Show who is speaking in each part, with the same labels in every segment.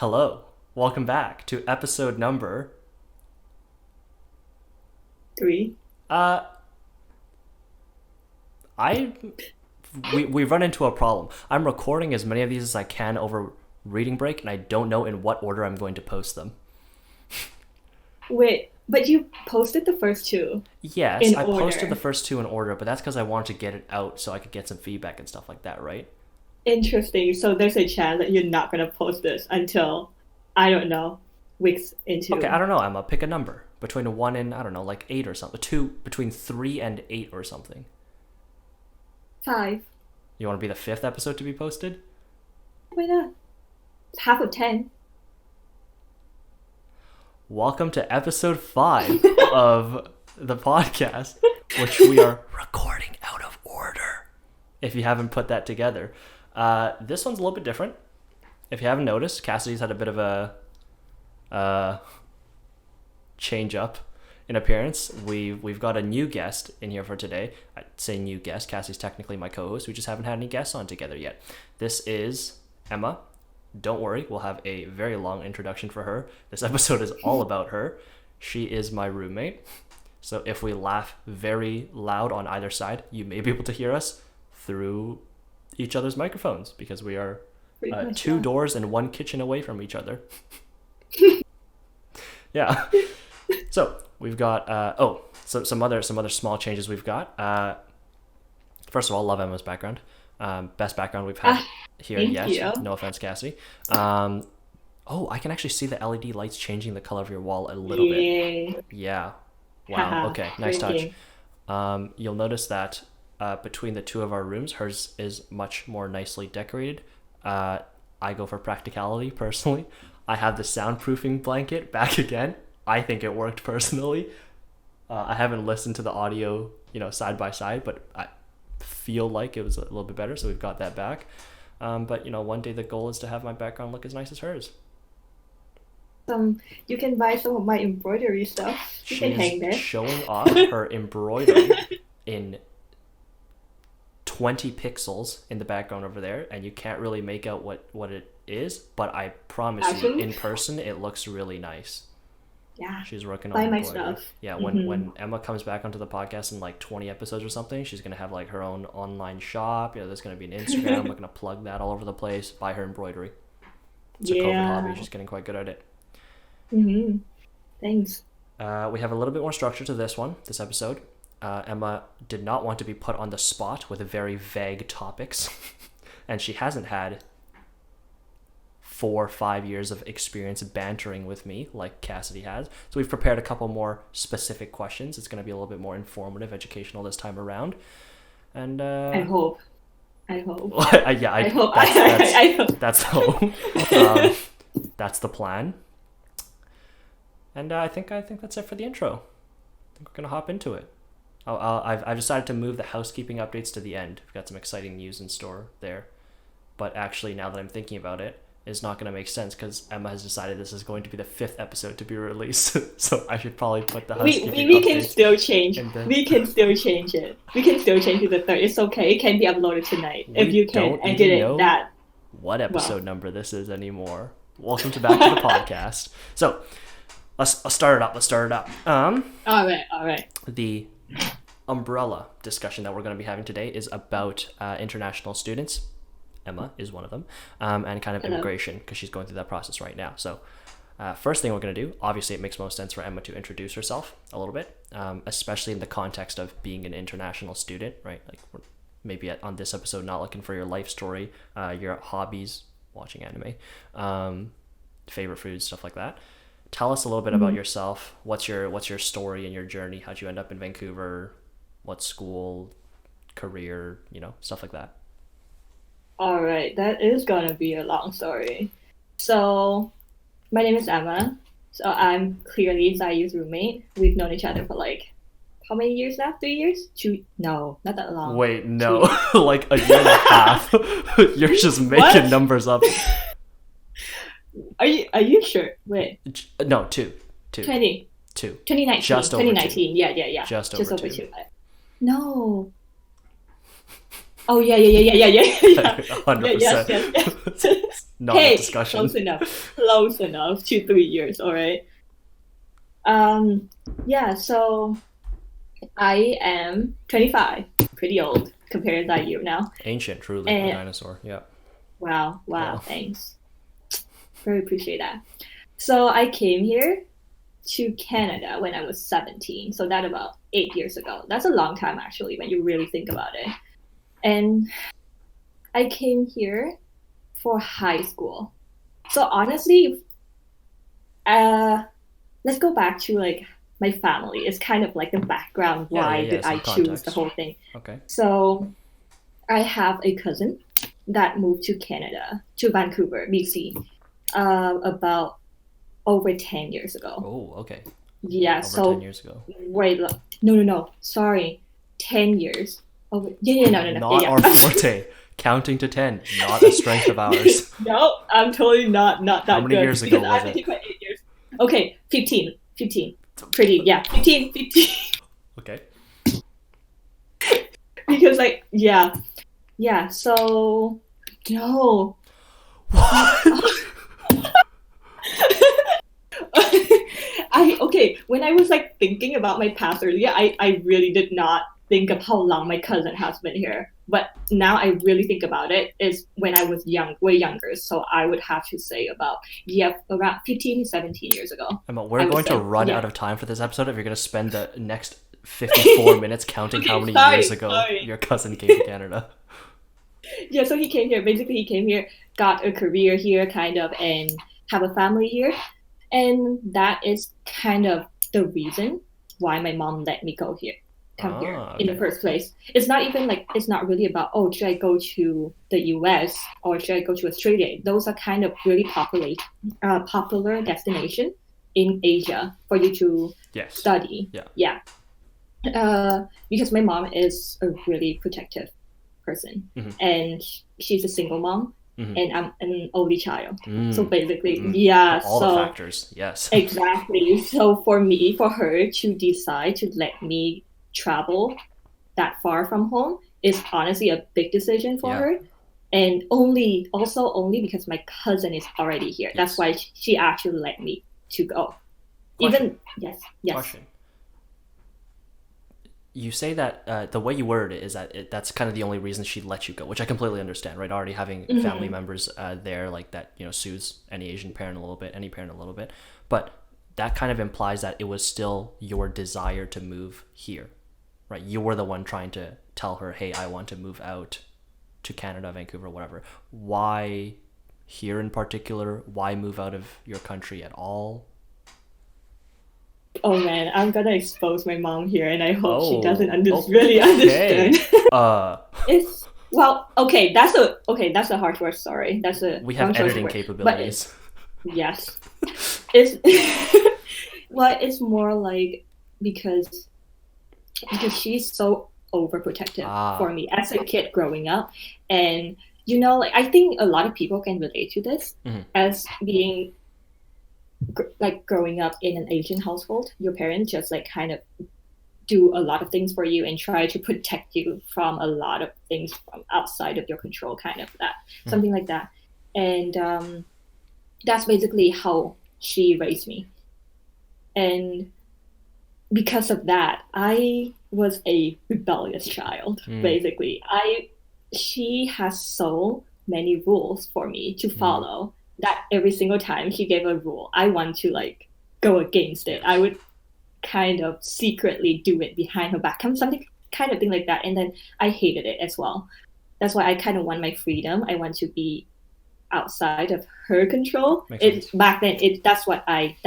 Speaker 1: Hello, welcome back to episode number.
Speaker 2: 3.
Speaker 1: Uh, I we run into a problem. I'm recording as many of these as I can over reading break, and I don't know in what order I'm going to post them.
Speaker 2: Wait, but you posted the first two
Speaker 1: Yes,
Speaker 2: in
Speaker 1: I posted the
Speaker 2: order.
Speaker 1: first two in order, but that's because I wanted to get it out so I could get some feedback and stuff like that, right?
Speaker 2: Interesting. So there's a chance that you're not gonna post this until, I don't know, weeks
Speaker 1: Okay, I
Speaker 2: into
Speaker 1: don't know, Emma. Pick a number between a one and I don't know, like eight or something. Two between 3 and 8 or something.
Speaker 2: 5.
Speaker 1: You want to be the fifth episode to be posted?
Speaker 2: Why not? It's half of 10.
Speaker 1: Welcome to episode 5 of the podcast, which we are recording out of order. If you haven't put that together, this one's a little bit different. If you haven't noticed, Cassidy's had a bit of a change up in appearance. We've got a new guest in here for today. I'd say new guest. Cassie's technically my co-host. We just haven't had any guests on together yet. This is Emma. Don't worry, we'll have a very long introduction for her. This episode is all about her. She is my roommate. So if we laugh very loud on either side, you may be able to hear us through each other's microphones because we are
Speaker 2: Pretty much,
Speaker 1: two
Speaker 2: yeah.
Speaker 1: doors and one kitchen away from each other. Yeah. So we've got some other small changes we've got. First of all, love Emma's background. Best background we've had
Speaker 2: Ah,
Speaker 1: here
Speaker 2: thank
Speaker 1: yet.
Speaker 2: you.
Speaker 1: No offense, Cassie. Oh, I can actually see the LED lights changing the color of your wall a little bit.
Speaker 2: Yay.
Speaker 1: Yeah. Wow.
Speaker 2: Haha.
Speaker 1: Okay. Nice touch.
Speaker 2: Drinking.
Speaker 1: You'll notice that between the two of our rooms, hers is much more nicely decorated. I go for practicality personally. I have the soundproofing blanket back again. I think it worked personally. I haven't listened to the audio, side by side, but I feel like it was a little bit better, so we've got that back. But one day the goal is to have my background look as nice as hers.
Speaker 2: You can buy some of my embroidery stuff. You can
Speaker 1: She's
Speaker 2: hang there.
Speaker 1: showing off her embroidery in 20 pixels in the background over there, and you can't really make out what it is, but I promise you,
Speaker 2: Actually,
Speaker 1: in person, it looks really nice.
Speaker 2: yeah.
Speaker 1: She's working on
Speaker 2: Buy my
Speaker 1: embroidery.
Speaker 2: stuff.
Speaker 1: Yeah, when
Speaker 2: Mm-hmm.
Speaker 1: when Emma comes back onto the podcast in like 20 episodes or something, she's gonna have like her own online shop. There's gonna be an Instagram. We're gonna plug that all over the place. Buy her embroidery. It's a COVID hobby.
Speaker 2: Yeah.
Speaker 1: She's getting quite good at it.
Speaker 2: Mm-hmm. Thanks.
Speaker 1: We have a little bit more structure to this episode. Emma did not want to be put on the spot with very vague topics, and she hasn't had 4 or 5 years of experience bantering with me like Cassidy has. So we've prepared a couple more specific questions. It's going to be a little bit more informative, educational this time around. And
Speaker 2: I hope. I hope.
Speaker 1: yeah,
Speaker 2: I hope. I hope.
Speaker 1: that's the hope. Um, that's the plan. And I think that's it for the intro. I think we're gonna hop into it. I've decided to move the housekeeping updates to the end. We've got some exciting news in store there, but actually, now that I'm thinking about it, it's not gonna make sense because Emma has decided this is going to be the 5th episode to be released. So I should probably put the
Speaker 2: We,
Speaker 1: housekeeping
Speaker 2: we, we can
Speaker 1: updates
Speaker 2: still change.
Speaker 1: and then
Speaker 2: We can still change it. We can still change it to the third. It's okay. It can be uploaded tonight if
Speaker 1: we
Speaker 2: you can
Speaker 1: don't
Speaker 2: edit
Speaker 1: even
Speaker 2: it
Speaker 1: know
Speaker 2: that
Speaker 1: what
Speaker 2: well.
Speaker 1: episode number this is anymore. Welcome to back to the podcast. So let's start it up. Let's start it up.
Speaker 2: All right. All right.
Speaker 1: The umbrella discussion that we're going to be having today is about international students. Emma is one of them, and kind of
Speaker 2: Hello.
Speaker 1: immigration because she's going through that process right now. So, first thing we're going to do, obviously, it makes most sense for Emma to introduce herself a little bit, especially in the context of being an international student, right? Like, we're maybe on this episode, not looking for your life story, your hobbies, watching anime, favorite foods, stuff like that. Tell us a little bit about
Speaker 2: Mhm.
Speaker 1: yourself. What's your story and your journey? How'd you end up in Vancouver? What school, career, stuff like that.
Speaker 2: All right. That is gonna be a long story. So, my name is Emma. So I'm clearly Zaiyou's roommate. We've known each other for like how many years now? 3 years? Two? No, not that long.
Speaker 1: Wait, no,
Speaker 2: 2 years.
Speaker 1: like a year and a half. You're just making
Speaker 2: What?
Speaker 1: numbers up.
Speaker 2: Are you sure? Wait.
Speaker 1: No, two, two,
Speaker 2: 20,
Speaker 1: two.
Speaker 2: 2019.
Speaker 1: Just over 2.
Speaker 2: 2019. Yeah.
Speaker 1: Just
Speaker 2: Just
Speaker 1: over
Speaker 2: over
Speaker 1: 2.
Speaker 2: two. No. Oh yeah, yeah, yeah, yeah, yeah, yeah, yeah. Yeah, yes,
Speaker 1: 100%.
Speaker 2: yes, yes.
Speaker 1: Not a
Speaker 2: Hey,
Speaker 1: discussion.
Speaker 2: close enough. Close enough. 2, 3 years, all right. Yeah, so I am 25, pretty old compared to you now.
Speaker 1: Ancient, truly, a
Speaker 2: And
Speaker 1: dinosaur. Yeah.
Speaker 2: wow,
Speaker 1: Yeah.
Speaker 2: wow, thanks. Very appreciate that. So I came here to Canada when I was 17. So that about 8 years ago. That's a long time actually when you really think about it. And I came here for high school. So honestly, uh, let's go back to like my family. It's kind of like the background.
Speaker 1: Yeah, yeah,
Speaker 2: Why
Speaker 1: yeah.
Speaker 2: did I
Speaker 1: Some
Speaker 2: choose the
Speaker 1: context.
Speaker 2: whole thing?
Speaker 1: Okay.
Speaker 2: So I have a cousin that moved to Canada, to Vancouver, BC, about over 10 years ago.
Speaker 1: Oh, okay.
Speaker 2: Yeah,
Speaker 1: Over 10
Speaker 2: so
Speaker 1: years ago.
Speaker 2: wait, look. No, no, no. Sorry. 10 years. Oh, yeah, yeah, no, no, no.
Speaker 1: Not
Speaker 2: Yeah,
Speaker 1: our
Speaker 2: yeah.
Speaker 1: forte. Counting to 10, not a strength of ours.
Speaker 2: No, I'm totally not
Speaker 1: How
Speaker 2: that
Speaker 1: many
Speaker 2: good
Speaker 1: years
Speaker 2: because
Speaker 1: ago was
Speaker 2: I've been
Speaker 1: it?
Speaker 2: taking for 8 years. Okay, 15. 15. Pretty, yeah. 15, 15.
Speaker 1: Okay.
Speaker 2: Because like, yeah. Yeah, so no.
Speaker 1: What?
Speaker 2: I okay, when I was like thinking about my past earlier, I really did not think of how long my cousin has been here. But now I really think about it is when I was young, way younger. So I would have to say about yeah, around 15, 17 years ago.
Speaker 1: Emma, we're
Speaker 2: I would
Speaker 1: going to
Speaker 2: say.
Speaker 1: run
Speaker 2: Yeah.
Speaker 1: out of time for this episode if you're going to spend the next 54 minutes counting how
Speaker 2: Okay,
Speaker 1: many years
Speaker 2: sorry,
Speaker 1: ago
Speaker 2: sorry.
Speaker 1: your cousin came to Canada.
Speaker 2: Yeah, so he came here. Basically he came here, got a career here kind of and have a family here. And that is kind of the reason why my mom let me come here
Speaker 1: Ah,
Speaker 2: in the
Speaker 1: okay.
Speaker 2: first place. It's not even like it's not really about oh should I go to the US or should I go to Australia. Those are kind of really popular destination in Asia for you to
Speaker 1: Yes.
Speaker 2: study.
Speaker 1: Yeah.
Speaker 2: Yeah, because my mom is a really protective person,
Speaker 1: Mm-hmm.
Speaker 2: and she's a single mom,
Speaker 1: Mm-hmm.
Speaker 2: and I'm an only child. So
Speaker 1: Mm.
Speaker 2: basically,
Speaker 1: Mm.
Speaker 2: yeah.
Speaker 1: All the
Speaker 2: So
Speaker 1: factors. Yes.
Speaker 2: exactly. So for her to decide to let me travel that far from home is honestly a big decision for
Speaker 1: Yeah.
Speaker 2: her. And only because my cousin is already here. That's
Speaker 1: Yes.
Speaker 2: why she actually let me to go.
Speaker 1: Question.
Speaker 2: Even yes, yes.
Speaker 1: Question. You say that the way you word it is that that's kind of the only reason she let you go, which I completely understand, right? Already having family
Speaker 2: Mhm.
Speaker 1: members there like that, soothes any Asian parent a little bit, any parent a little bit. But that kind of implies that it was still your desire to move here, right? You were the one trying to tell her, hey, I want to move out to Canada, Vancouver, whatever. Why here in particular? Why move out of your country at all?
Speaker 2: Oh man, I'm gonna expose my mom here, and I hope she doesn't
Speaker 1: Oh,
Speaker 2: really understand.
Speaker 1: okay. Uh,
Speaker 2: It's well, okay. That's a hard word. Sorry, that's a
Speaker 1: we have
Speaker 2: wrong choice of
Speaker 1: editing
Speaker 2: word. But it,
Speaker 1: capabilities.
Speaker 2: yes, it's well, it's more like because because she's so overprotective for
Speaker 1: Ah,
Speaker 2: me as a kid growing up, and like I think a lot of people can relate to this
Speaker 1: mhm.
Speaker 2: as being like growing up in an Asian household. Your parents just like kind of do a lot of things for you and try to protect you from a lot of things from outside of your control, kind of that,
Speaker 1: Mhm.
Speaker 2: something like that. And that's basically how she raised me. And because of that, I was a rebellious child,
Speaker 1: Mm,
Speaker 2: basically. She has so many rules for me to
Speaker 1: mm,
Speaker 2: follow that every single time she gave a rule, I want to like go against it. I
Speaker 1: yes.
Speaker 2: would kind of secretly do it behind her back, something kind of thing like that. And then I hated it as well. That's why I kind of want my freedom. I want to be outside of her control.
Speaker 1: Makes
Speaker 2: It
Speaker 1: sense.
Speaker 2: back then it that's what I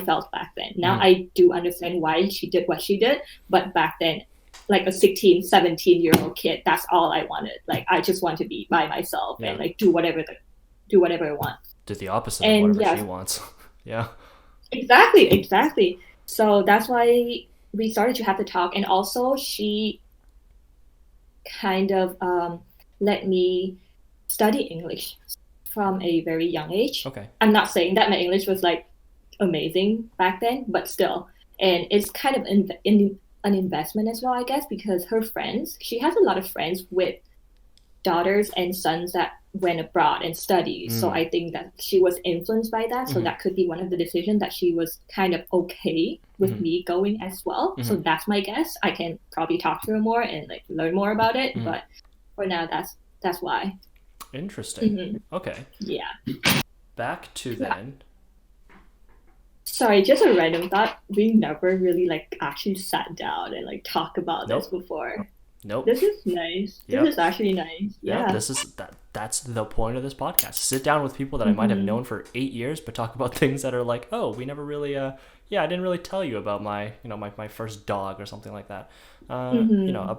Speaker 2: felt back then. Now
Speaker 1: Mm,
Speaker 2: I do understand why she did what she did, but back then like a 16, 17-year-old kid, that's all I wanted. Like I just want to be by myself
Speaker 1: yeah.
Speaker 2: and like do whatever I want.
Speaker 1: Did the opposite of
Speaker 2: And
Speaker 1: whatever she
Speaker 2: yes,
Speaker 1: wants. Yeah.
Speaker 2: exactly, exactly. So that's why we started to have the talk. And also, she kind of let me study English from a very young age.
Speaker 1: Okay.
Speaker 2: I'm not saying that my English was like amazing back then, but still. And it's kind of in an investment as well, I guess, because her friends, she has a lot of friends with daughters and sons that went abroad and studied. So I think that she was influenced by that. So that could be one of the decisions that she was kind of okay with me going as well. So that's my guess. I can probably talk to her more and like learn more about it. But for now, that's why.
Speaker 1: Interesting. Okay.
Speaker 2: Yeah.
Speaker 1: Back to then.
Speaker 2: Sorry, just a random thought. We never really like actually sat down and like talk about this before.
Speaker 1: Nope.
Speaker 2: This is nice. This is actually nice. Yeah.
Speaker 1: This is that's the point of this podcast. Sit down with people that I might have known for 8 years, but talk about things that are like, oh, we never really I didn't really tell you about my my first dog or something like that. A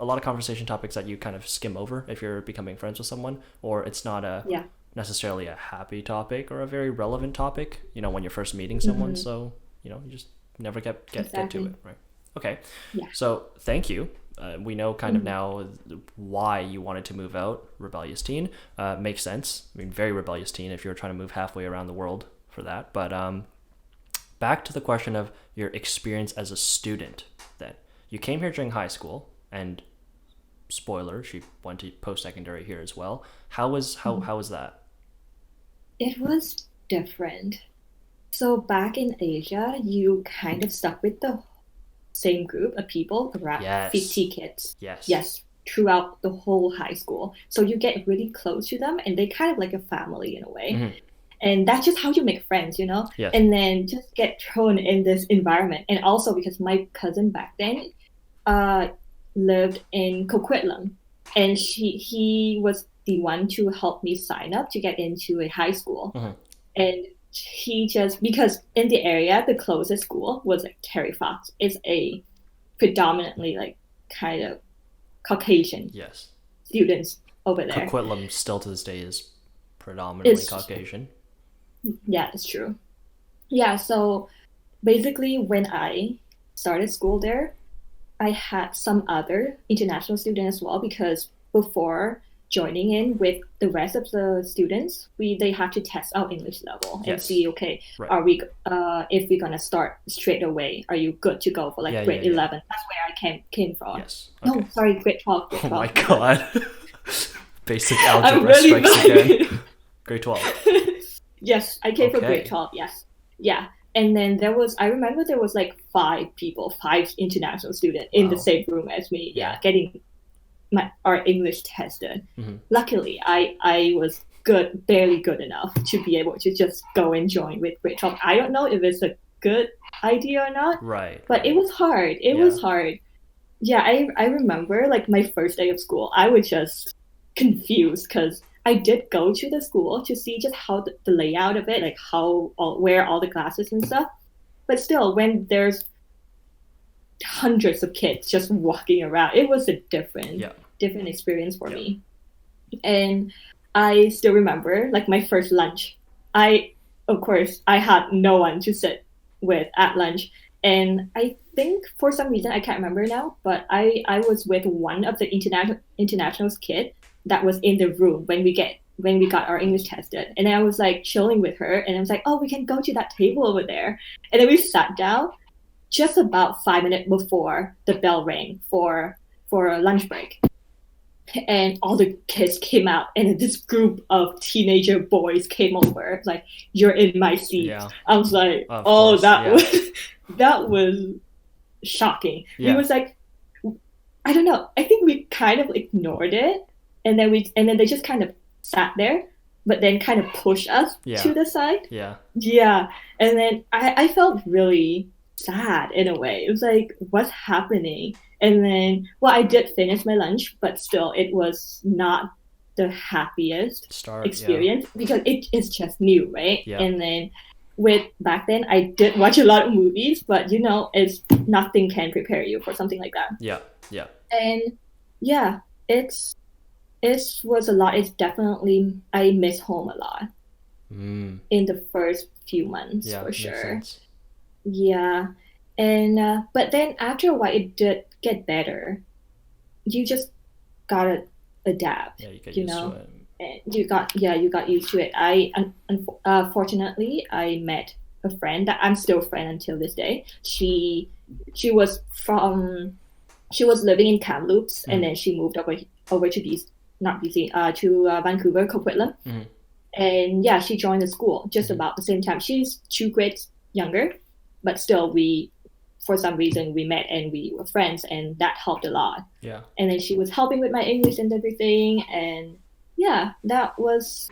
Speaker 1: lot of conversation topics that you kind of skim over if you're becoming friends with someone, or it's not necessarily a happy topic or a very relevant topic, when you're first meeting someone. So, you just never get to it, right? Okay.
Speaker 2: Yeah.
Speaker 1: So thank you. We know kind of now why you wanted to move out, rebellious teen. Makes sense. I mean, very rebellious teen if you're trying to move halfway around the world for that. But back to the question of your experience as a student then. You came here during high school, and spoiler, she went to post-secondary here as well. How was that?
Speaker 2: It was different. So back in Asia, you kind of stuck with the same group of people, around 50 kids. Yes, throughout the whole high school. So you get really close to them, and they kind of like a family in a way. And that's just how you make friends,
Speaker 1: Yes.
Speaker 2: And then just get thrown in this environment. And also because my cousin back then lived in Coquitlam, and he was the one to help me sign up to get into a high school. And he just, because in the area, the closest school was like Terry Fox. It's a predominantly like kind of Caucasian students over there.
Speaker 1: Coquitlam still to this day is predominantly Caucasian.
Speaker 2: Yeah, it's true. Yeah, so basically when I started school there, I had some other international students as well, because before joining in with the rest of the students, they have to test our English level and see, are we if we're gonna start straight away, are you good to go for like grade 11? That's where I came from.
Speaker 1: Yes. Okay.
Speaker 2: No, sorry, grade 12.
Speaker 1: Oh my god. Basic algebra strikes again. Grade 12.
Speaker 2: Yes, I came from grade 12. Yes. Yeah. And then I remember there was like 5 international students in the same room as me. Yeah, getting our English tested. Luckily, I was barely good enough to be able to just go and join with grade 12. I don't know if it's a good idea or not.
Speaker 1: Right.
Speaker 2: But it was hard. It was hard. Yeah, I remember like my first day of school, I was just confused because I did go to the school to see just how the layout of it, like where all the classes and stuff. But still, when there's hundreds of kids just walking around, it was a different experience for me. And I still remember like my first lunch. Of course, I had no one to sit with at lunch. And I think for some reason, I can't remember now, but I was with one of the internationals kid that was in the room when we got our English tested. And then I was like chilling with her, and I was like, oh, we can go to that table over there. And then we sat down just about 5 minutes before the bell rang for a lunch break. And all the kids came out, and this group of teenager boys came over, like, you're in my seat. Yeah. I was like, that was shocking. Yeah. We was like, I don't know. I think we kind of ignored it. And then they just kind of sat there, but then kind of pushed us to the side. Yeah. Yeah. And then I felt really sad in a way. It was like, what's happening? And then, I did finish my lunch, but still, it was not the happiest experience because it is just new, right? Yeah. And then back then, I did watch a lot of movies, but it's nothing can prepare you for something like that. Yeah. Yeah. And yeah, it was a lot. It's definitely, I miss home a lot in the first few months, for sure. Sense. Yeah. And but then after a while, it did get better. You just gotta adapt. Yeah, you get used to it. And you got used to it. Unfortunately, I met a friend that I'm still a friend until this day. She was living in Kamloops, and then she moved over to the not BC, to Vancouver, Coquitlam.
Speaker 1: Hmm.
Speaker 2: And yeah, she joined the school just
Speaker 1: Hmm.
Speaker 2: about the same time. She's 2 grades younger, but still, for some reason, we met and we were friends, and that helped a lot.
Speaker 1: Yeah.
Speaker 2: And then she was helping with my English and everything. And yeah, that was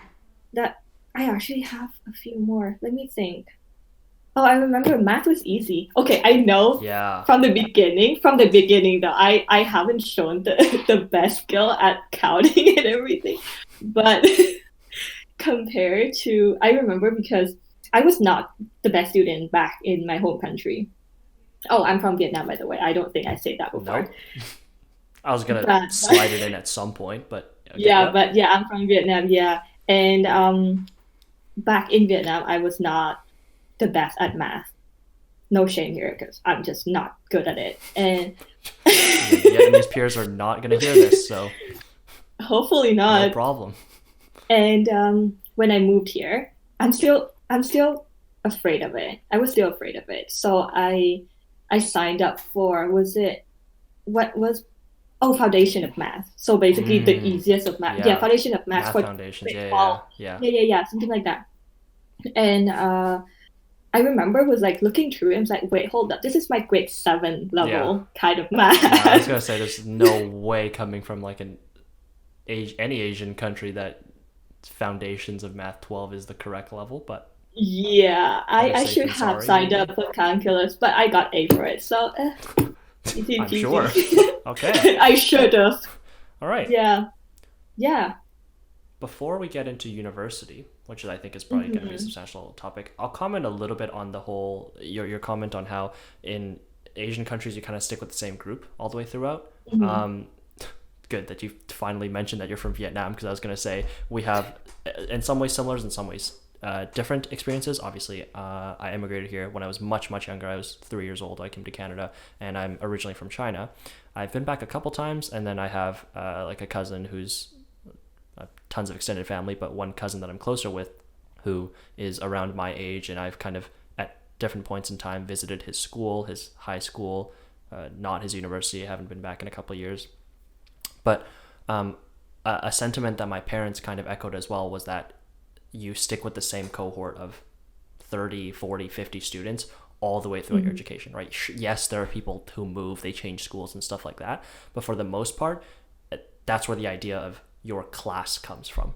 Speaker 2: that. I actually have a few more. Let me think. Oh, I remember math was easy. Okay, I know
Speaker 1: Yeah.
Speaker 2: from the beginning though, I haven't shown the best skill at counting and everything. But compared to, I remember because I was not the best student back in my home country. Oh, I'm from Vietnam, by the way. I don't think I said that before.
Speaker 1: Nope. I was gonna
Speaker 2: But
Speaker 1: slide it in at some point, but okay.
Speaker 2: yeah,
Speaker 1: Yep.
Speaker 2: but yeah, I'm from Vietnam, yeah. And back in Vietnam, I was not the best at math. No shame here because I'm just not good at it. And
Speaker 1: Your Vietnamese peers are not gonna hear this, so
Speaker 2: hopefully
Speaker 1: no
Speaker 2: not.
Speaker 1: problem.
Speaker 2: And when I moved here, I'm still afraid of it. I was still afraid of it. So I signed up for, was it, what was, oh, foundation of math. So basically the
Speaker 1: Mm,
Speaker 2: easiest of math. Yeah,
Speaker 1: yeah.
Speaker 2: foundation of math
Speaker 1: Math
Speaker 2: for
Speaker 1: foundations.
Speaker 2: grade
Speaker 1: Yeah, yeah,
Speaker 2: 12.
Speaker 1: yeah.
Speaker 2: Yeah, something like that. And I remember was like looking through it and was like, wait, hold up. This is my grade 7
Speaker 1: Yeah.
Speaker 2: level kind of
Speaker 1: Yeah, I was
Speaker 2: math.
Speaker 1: gonna say there's no way coming from like any Asian country that foundations of math 12 is the correct level, but
Speaker 2: Yeah,
Speaker 1: better
Speaker 2: I
Speaker 1: safe
Speaker 2: should
Speaker 1: than
Speaker 2: have
Speaker 1: sorry,
Speaker 2: signed
Speaker 1: maybe.
Speaker 2: up for calculus, but I got A for it. So, easy
Speaker 1: I'm sure.
Speaker 2: peasy.
Speaker 1: Okay.
Speaker 2: I should have.
Speaker 1: All right.
Speaker 2: Yeah, yeah.
Speaker 1: Before we get into university, which I think is probably going to be a
Speaker 2: Hmm.
Speaker 1: substantial topic, I'll comment a little bit on the whole your comment on how in Asian countries you kind of stick with the same group all the way throughout.
Speaker 2: Hmm.
Speaker 1: Um, good that you finally mentioned that you're from Vietnam because I was going to say we have in some ways similar, in some ways different experiences. Obviously, I immigrated here when I was much younger. I was 3 years old. I came to Canada, and I'm originally from China. I've been back a couple times, and then I have like a cousin who's tons of extended family, but one cousin that I'm closer with who is around my age, and I've kind of at different points in time visited his school, his high school, not his university. I haven't been back in a couple of years. But a sentiment that my parents kind of echoed as well was that you stick with the same cohort of 30, 40, 50 students all the way throughout your
Speaker 2: Hmm.
Speaker 1: education, right? Yes, there are people who move, they change schools and stuff like that. But for the most part, that's where the idea of your class comes from,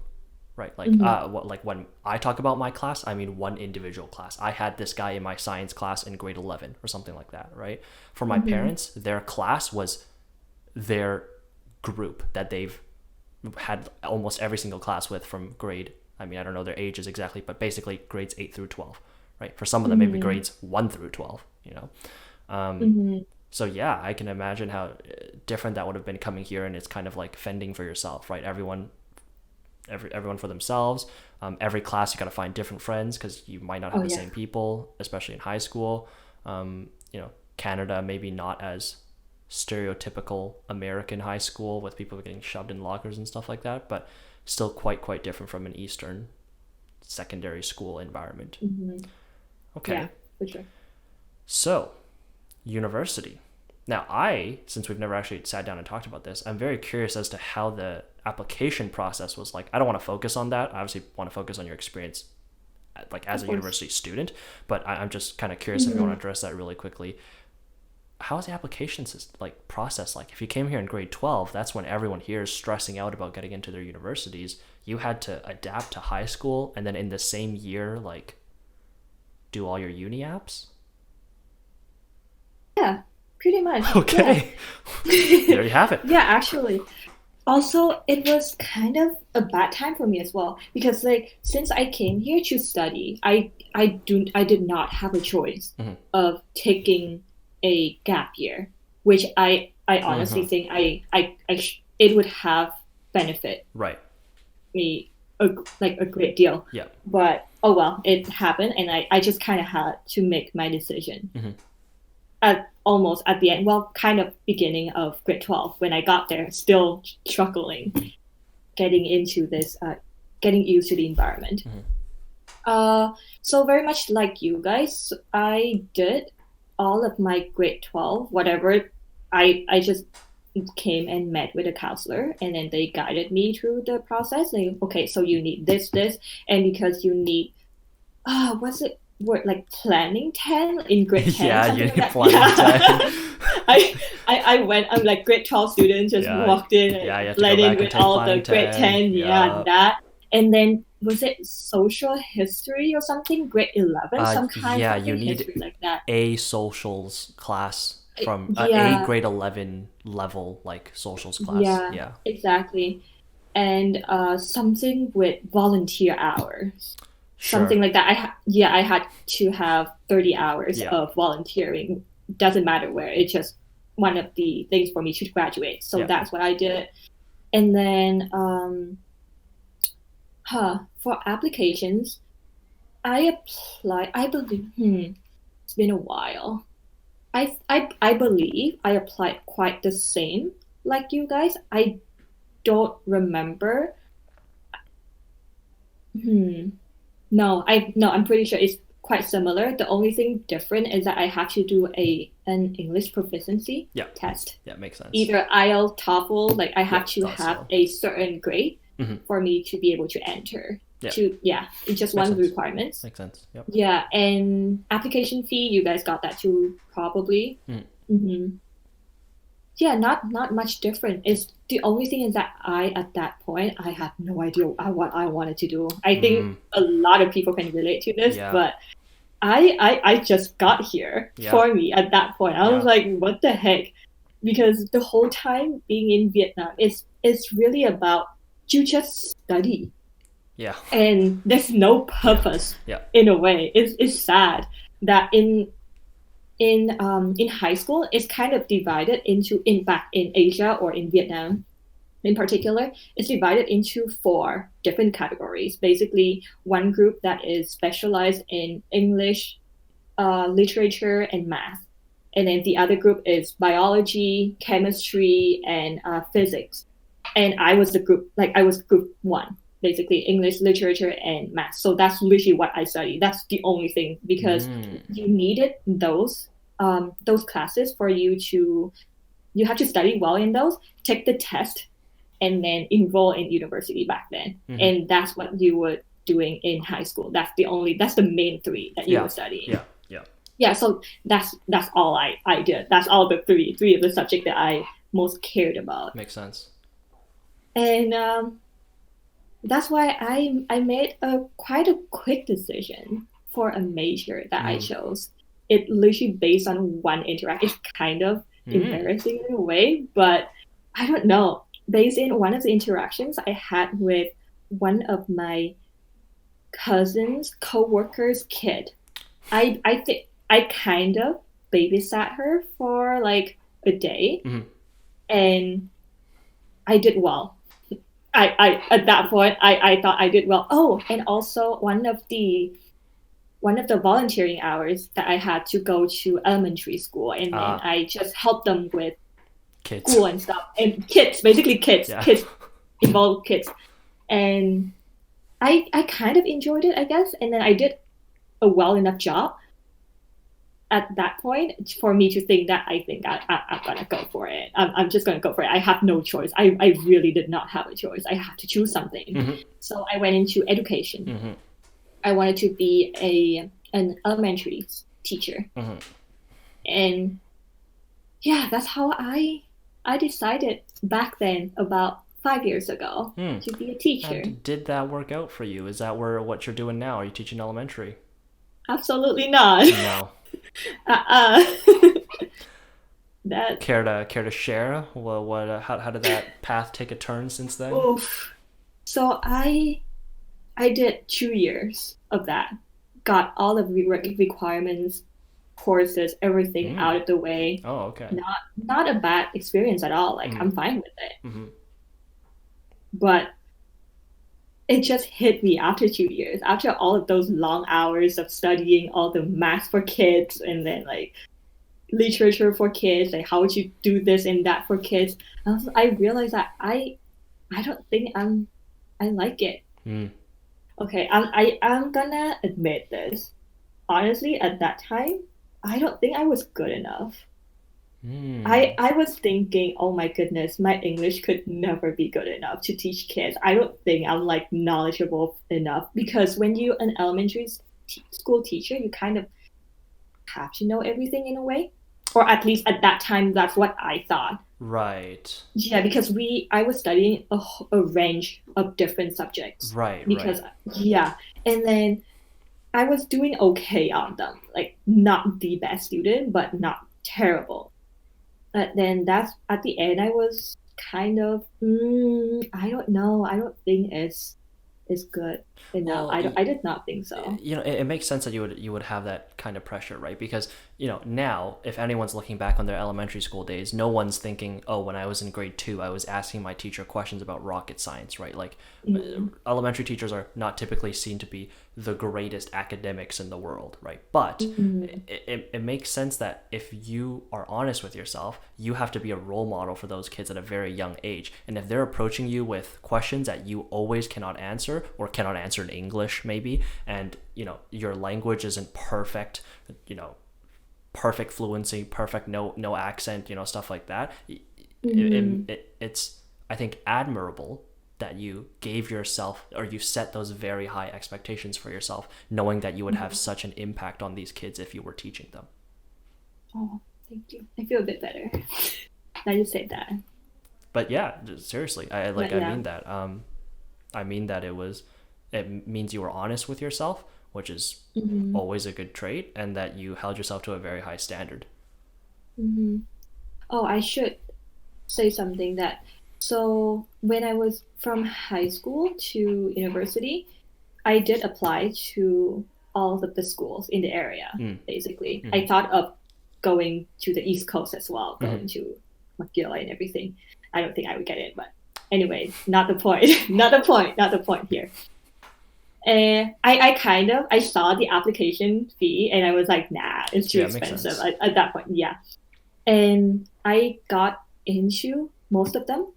Speaker 1: right? Like,
Speaker 2: Hmm.
Speaker 1: like when I talk about my class, I mean one individual class. I had this guy in my science class in grade 11 or something like that, right? For my
Speaker 2: Hmm.
Speaker 1: parents, their class was their group that they've had almost every single class with from grade, I mean, I don't know their ages exactly, but basically grades 8 through 12, right? For some of them, maybe
Speaker 2: Hmm.
Speaker 1: grades 1 through 12, you know?
Speaker 2: Hmm.
Speaker 1: So yeah, I can imagine how different that would have been coming here, and it's kind of like fending for yourself, right? Everyone for themselves. Every class you got to find different friends because you might not have
Speaker 2: Oh
Speaker 1: the
Speaker 2: yeah.
Speaker 1: same people, especially in high school. Canada maybe not as stereotypical American high school with people getting shoved in lockers and stuff like that, but still quite different from an Eastern secondary school environment.
Speaker 2: Hmm.
Speaker 1: Okay,
Speaker 2: Yeah, for sure.
Speaker 1: so university. Now, since we've never actually sat down and talked about this, I'm very curious as to how the application process was like. I don't want to focus on that. I obviously want to focus on your experience, like as
Speaker 2: Of
Speaker 1: a
Speaker 2: course.
Speaker 1: university student. But I'm just kind of curious if you want
Speaker 2: Hmm.
Speaker 1: to address that really quickly. How's the application like process like? If you came here in grade 12, that's when everyone here is stressing out about getting into their universities. You had to adapt to high school, and then in the same year, like do all your uni apps.
Speaker 2: Yeah, pretty much. Yeah.
Speaker 1: Okay, there you have it.
Speaker 2: Yeah, actually. Also, it was kind of a bad time for me as well because like since I came here to study, I did not have a choice
Speaker 1: Hmm.
Speaker 2: of taking a gap year, which I
Speaker 1: Hmm.
Speaker 2: honestly think it would have benefit
Speaker 1: Right.
Speaker 2: me like a great deal.
Speaker 1: Yeah.
Speaker 2: But oh well, it happened and I just kind of had to make my decision
Speaker 1: Hmm.
Speaker 2: at almost at the end, well, kind of beginning of grade 12 when I got there, still struggling getting into this, getting used to the environment.
Speaker 1: Hmm.
Speaker 2: So very much like you guys, I did all of my grade 12, whatever. I just came and met with a counselor, and then they guided me through the process. Like, okay, so you need this, and because you need, what's it word, like planning 10 in grade 10,
Speaker 1: Yeah, you
Speaker 2: something like
Speaker 1: need
Speaker 2: that.
Speaker 1: planning time.
Speaker 2: Yeah. I went, I'm like grade 12 student, just
Speaker 1: Yeah,
Speaker 2: walked in and
Speaker 1: yeah, you have to go
Speaker 2: blend in
Speaker 1: back and
Speaker 2: with
Speaker 1: take
Speaker 2: all the
Speaker 1: planning
Speaker 2: grade
Speaker 1: 10.
Speaker 2: 10, yeah,
Speaker 1: Yeah.
Speaker 2: that. And then was it social history or something? Grade 11, some kind,
Speaker 1: Yeah, you
Speaker 2: something
Speaker 1: need
Speaker 2: history like that.
Speaker 1: a socials class from a
Speaker 2: Yeah,
Speaker 1: grade 11 level like socials class.
Speaker 2: yeah,
Speaker 1: Yeah.
Speaker 2: exactly. And something with volunteer hours,
Speaker 1: Sure.
Speaker 2: something like that. I had to have 30 hours
Speaker 1: Yeah.
Speaker 2: of volunteering. Doesn't matter where. It's just one of the things for me to graduate. So
Speaker 1: Yeah.
Speaker 2: that's what I did. And then for applications, I applied. I believe. It's been a while. I believe I applied quite the same like you guys. I don't remember. Hmm. No, I'm pretty sure it's quite similar. The only thing different is that I have to do an English proficiency
Speaker 1: Yeah.
Speaker 2: test.
Speaker 1: Yeah, makes sense.
Speaker 2: Either IELTS, TOEFL, like I
Speaker 1: Yeah,
Speaker 2: have to
Speaker 1: thought
Speaker 2: have
Speaker 1: so.
Speaker 2: a certain grade
Speaker 1: Hmm.
Speaker 2: for me to be able to enter.
Speaker 1: Yeah,
Speaker 2: It's just
Speaker 1: makes
Speaker 2: one of the
Speaker 1: sense.
Speaker 2: requirements.
Speaker 1: Makes sense. Yep.
Speaker 2: Yeah, and application fee, you guys got that too, probably.
Speaker 1: Mm.
Speaker 2: hmm Yeah, not much different. It's the only thing is that I at that point I had no idea what I wanted to do. I think
Speaker 1: Mm.
Speaker 2: a lot of people can relate to this,
Speaker 1: Yeah.
Speaker 2: but I just got here
Speaker 1: Yeah.
Speaker 2: for me at that point. I was
Speaker 1: Yeah.
Speaker 2: like, what the heck? Because the whole time being in Vietnam, it's really about you just study
Speaker 1: Yeah.
Speaker 2: and there's no
Speaker 1: Yeah.
Speaker 2: purpose
Speaker 1: Yeah.
Speaker 2: in a way. It's sad that in high school it's kind of divided into in back in Asia or in Vietnam in particular, it's divided into four different categories. Basically, one group that is specialized in English, literature, and math. And then the other group is biology, chemistry, and physics. And I was group one, basically English, literature, and math. So that's literally what I studied. That's the only thing because
Speaker 1: Mm.
Speaker 2: you needed those classes for you have to study well in those, take the test, and then enroll in university back then.
Speaker 1: Mhm.
Speaker 2: And that's what you were doing in high school. That's the main three that you
Speaker 1: Yeah.
Speaker 2: were studying.
Speaker 1: Yeah. Yeah.
Speaker 2: Yeah, so that's all I did. That's all the three of the subject that I most cared about.
Speaker 1: Makes sense.
Speaker 2: And that's why I made a quite a quick decision for a major that I chose. It literally based on one interaction. It's kind of embarrassing in a way, but I don't know. Based in one of the interactions I had with one of my cousin's co-worker's kid. I think I kind of babysat her for like a day,
Speaker 1: Mhm.
Speaker 2: and I did well. I at that point I thought I did well. Oh, and also one of the volunteering hours that I had to go to elementary school, and then I just helped them with
Speaker 1: Kids.
Speaker 2: school and stuff, and kids, basically kids,
Speaker 1: Yeah.
Speaker 2: kids involved kids, and I kind of enjoyed it, I guess, and then I did a well enough job at that point for me to think that I think I'm gonna go for it. I'm just gonna go for it. I have no choice. I really did not have a choice. I have to choose something.
Speaker 1: Mhm.
Speaker 2: So I went into education.
Speaker 1: Mhm.
Speaker 2: I wanted to be an elementary teacher,
Speaker 1: Mhm.
Speaker 2: and yeah, that's how I decided back then about 5 years ago to be a teacher.
Speaker 1: And did that work out for you? Is that what you're doing now? Are you teaching elementary?
Speaker 2: Absolutely not.
Speaker 1: No.
Speaker 2: That
Speaker 1: Care to share? What how did that path take a turn since then?
Speaker 2: oof. So I did 2 years of that. Got all the requirements, courses, everything out of the way.
Speaker 1: Oh, okay.
Speaker 2: Not a bad experience at all. Like I'm fine with it.
Speaker 1: Mm-hmm.
Speaker 2: But it just hit me after 2 years, after all of those long hours of studying all the math for kids and then like literature for kids, like how would you do this and that for kids. I realized that I don't think I like it. Okay, I'm gonna admit this. Honestly, at that time, I don't think I was good enough.
Speaker 1: Hmm.
Speaker 2: I was thinking, oh my goodness, my English could never be good enough to teach kids. I don't think I'm like knowledgeable enough because when you're an elementary school teacher, you kind of have to know everything in a way, or at least at that time, that's what I thought.
Speaker 1: Right.
Speaker 2: Yeah, because I was studying a range of different subjects
Speaker 1: Right.
Speaker 2: because
Speaker 1: Right.
Speaker 2: yeah, and then I was doing okay on them, like not the best student, but not terrible. But then that's at the end, I was kind of, I don't know. I don't think it's good enough.
Speaker 1: Well,
Speaker 2: I did not think so.
Speaker 1: it makes sense that you would have that kind of pressure, right? Because now if anyone's looking back on their elementary school days, no one's thinking, oh, when I was in grade 2 I was asking my teacher questions about rocket science, right? Like,
Speaker 2: Mm,
Speaker 1: elementary teachers are not typically seen to be the greatest academics in the world, right? But
Speaker 2: mm,
Speaker 1: it makes sense that if you are honest with yourself, you have to be a role model for those kids at a very young age. And if they're approaching you with questions that you always cannot answer, or cannot answer in English maybe, and your language isn't perfect, you know perfect fluency, perfect no accent, stuff like that,
Speaker 2: mm,
Speaker 1: it's, I think, admirable that you gave yourself, or you set those very high expectations for yourself, knowing that you would have
Speaker 2: mm.
Speaker 1: such an impact on these kids if you were teaching them.
Speaker 2: Oh, thank you. I feel a bit better. Now you said that.
Speaker 1: But yeah, seriously, I like,
Speaker 2: But
Speaker 1: I
Speaker 2: yeah.
Speaker 1: mean that. I mean that it means you were honest with yourself, which is
Speaker 2: Hmm.
Speaker 1: always a good trait, and that you held yourself to a very high standard.
Speaker 2: Hmm. Oh, I should say something that so when I was from high school to university, I did apply to all of the schools in the area,
Speaker 1: Mm.
Speaker 2: basically.
Speaker 1: Mm-hmm.
Speaker 2: I thought of going to the East Coast as well,
Speaker 1: Mm-hmm.
Speaker 2: going to McGill and everything. I don't think I would get it, but anyways, not the point. Not the point. Not the point here. And I kind of I saw the application fee and I was like, nah, it's too
Speaker 1: Yeah, it makes
Speaker 2: expensive
Speaker 1: sense.
Speaker 2: at that point. Yeah. And I got into most of them.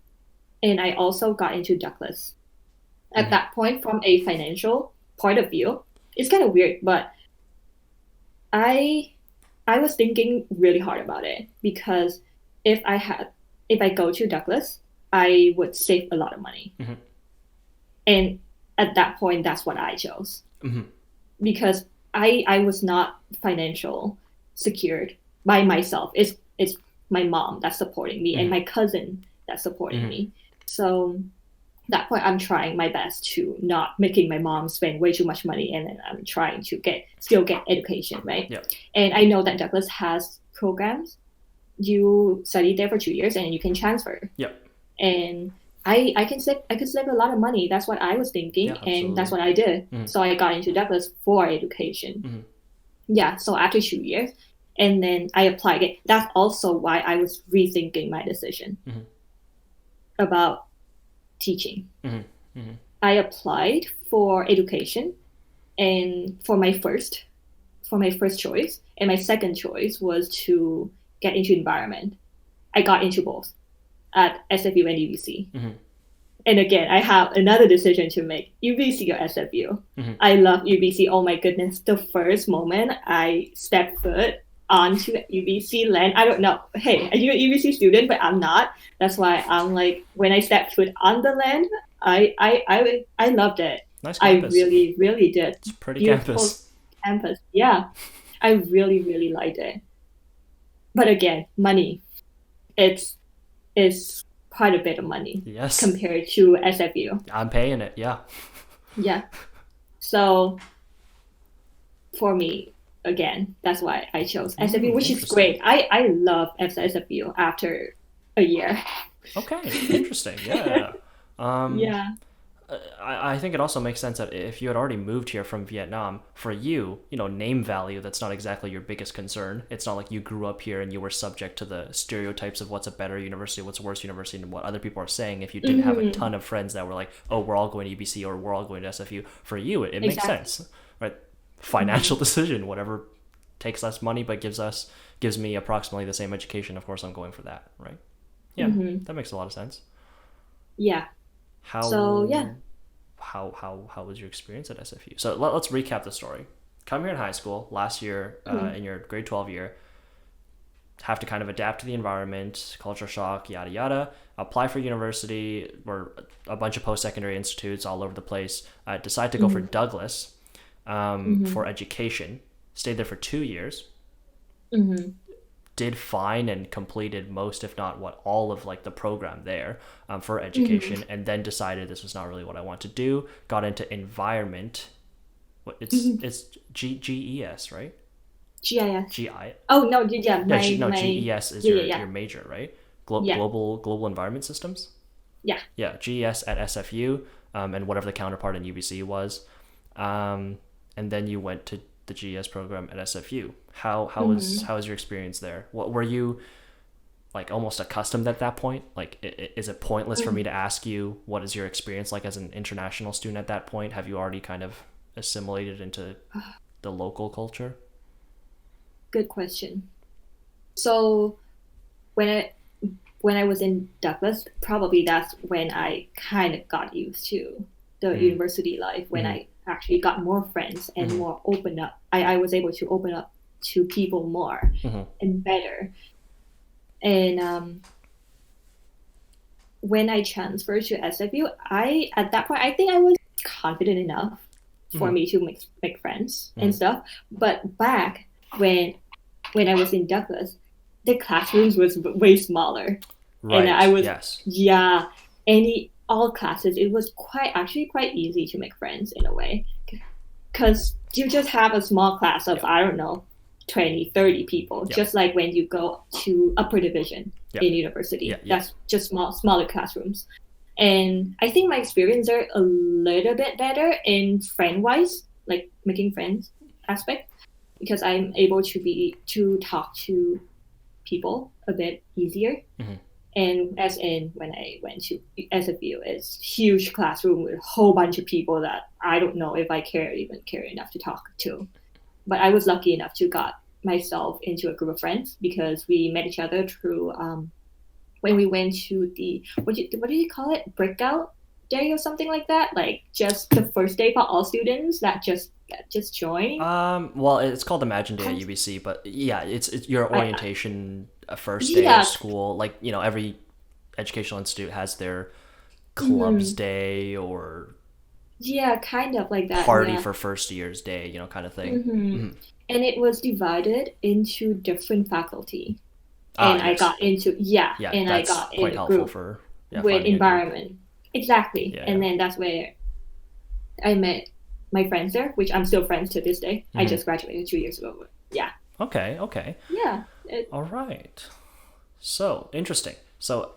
Speaker 2: And I also got into Douglas. At
Speaker 1: Mm-hmm.
Speaker 2: that point, from a financial point of view, it's kind of weird, but I I was thinking really hard about it because if I had if I go to Douglas, I would save a lot of money.
Speaker 1: Mm-hmm.
Speaker 2: And at that point, that's what I chose
Speaker 1: Mm-hmm.
Speaker 2: because I was not financial secured by myself. It's my mom that's supporting me and
Speaker 1: Mm-hmm.
Speaker 2: my cousin that's supporting
Speaker 1: Mm-hmm.
Speaker 2: me. So that point I'm trying my best to not making my mom spend way too much money and then I'm trying to still get education, right?
Speaker 1: Yeah.
Speaker 2: And I know that Douglas has programs. You study there for 2 years and you can transfer.
Speaker 1: Yeah.
Speaker 2: And I could save a lot of money. That's what I was
Speaker 1: Yeah,
Speaker 2: thinking and that's
Speaker 1: absolutely.
Speaker 2: what I did.
Speaker 1: Mm-hmm.
Speaker 2: So I got into Douglas for education.
Speaker 1: Mm-hmm.
Speaker 2: Yeah, so after 2 years and then I applied it. That's also why I was rethinking my decision
Speaker 1: Mm-hmm.
Speaker 2: about teaching.
Speaker 1: Mm-hmm. Mm-hmm.
Speaker 2: I applied for education and for my first choice and my second choice was to get into environment. I got into both at SFU and UBC.
Speaker 1: Mm-hmm.
Speaker 2: And again, I have another decision to make, UBC or SFU.
Speaker 1: Mm-hmm.
Speaker 2: I love UBC. Oh my goodness, the first moment I stepped foot onto UBC land, I don't know. Hey, are you a UBC student? But I'm not. That's why I'm like, when I stepped foot on the land, I loved it.
Speaker 1: Nice
Speaker 2: I
Speaker 1: campus.
Speaker 2: really, really did.
Speaker 1: It's a pretty
Speaker 2: Beautiful
Speaker 1: campus.
Speaker 2: campus. Yeah, I really, really liked it. But again, money. It's is quite a bit of money
Speaker 1: Yes,
Speaker 2: compared to SFU.
Speaker 1: I'm paying it. Yeah.
Speaker 2: Yeah. So for me, again, that's why I chose SFU, which is
Speaker 1: Interesting.
Speaker 2: great. I love SFU after a year.
Speaker 1: Okay, interesting. Yeah. Um,
Speaker 2: Yeah.
Speaker 1: I think it also makes sense that if you had already moved here from Vietnam, for you, name value, that's not exactly your biggest concern. It's not like you grew up here and you were subject to the stereotypes of what's a better university, what's a worse university, and what other people are saying. If you didn't have a
Speaker 2: Hmm.
Speaker 1: ton of friends that were like, oh, we're all going to UBC or we're all going to SFU, for you, it makes
Speaker 2: Exactly.
Speaker 1: sense, right?
Speaker 2: Hmm.
Speaker 1: Financial decision, whatever takes less money but gives me approximately the same education. Of course, I'm going for that, right? Yeah,
Speaker 2: Hmm.
Speaker 1: that makes a lot of sense.
Speaker 2: Yeah. So yeah.
Speaker 1: How how was your experience at SFU? So let's recap the story. Come here in high school last year,
Speaker 2: Hmm.
Speaker 1: in your grade 12 year. have to kind of adapt to the environment, culture shock, yada yada. Apply for university or a bunch of post-secondary institutes all over the place. Decide to go for Douglas for education. Stayed there for 2 years. Did fine and completed most, if not all of like the program there for education, and then decided this was not really what I want to do. Got into environment. It's GES, right?
Speaker 2: GIS.
Speaker 1: GI.
Speaker 2: Oh no, yeah,
Speaker 1: GES is your major, right? Global environment systems. Yeah, GES at SFU, and whatever the counterpart in UBC was, and then you went to the GES program at SFU. How was your experience there? What were you like almost accustomed at that point? Like, is it pointless for me to ask you what is your experience like as an international student at that point? Have you already kind of assimilated into the local culture?
Speaker 2: Good question. So when I was in Douglas, probably that's when I kind of got used to the university life, when I actually got more friends and more open up. I was able to open up to people more and better. And when I transferred to SFU, at that point, I think I was confident enough for me to make friends and stuff. But back when I was in Douglas, the classrooms was way smaller.
Speaker 1: Right.
Speaker 2: And I was,
Speaker 1: yes.
Speaker 2: all classes, it was actually quite easy to make friends in a way. Because you just have a small class of, I don't know, 20, 30 people, just like when you go to upper division in university. That's just smaller classrooms. And I think my experience are a little bit better in friend-wise, like making friends aspect, because I'm able to talk to people a bit easier. And as in when I went to SFU, it's huge classroom with a whole bunch of people that I don't know if I care enough to talk to. But I was lucky enough to got myself into a group of friends because we met each other through when we went to the what did you call it, breakout day or something like that, like just the first day for all students that just joined.
Speaker 1: Well, it's called Imagine Day at UBC, but yeah, it's your orientation first day of school. Like, you know, every educational institute has their clubs day or
Speaker 2: kind of like that
Speaker 1: party for first year's day, you know, kind of thing.
Speaker 2: And it was divided into different faculty. And I got into and I got in a group for with environment. Exactly. And then that's where I met my friends there, which I'm still friends to this day. I just graduated 2 years ago.
Speaker 1: Okay.
Speaker 2: Yeah.
Speaker 1: All right. So interesting. So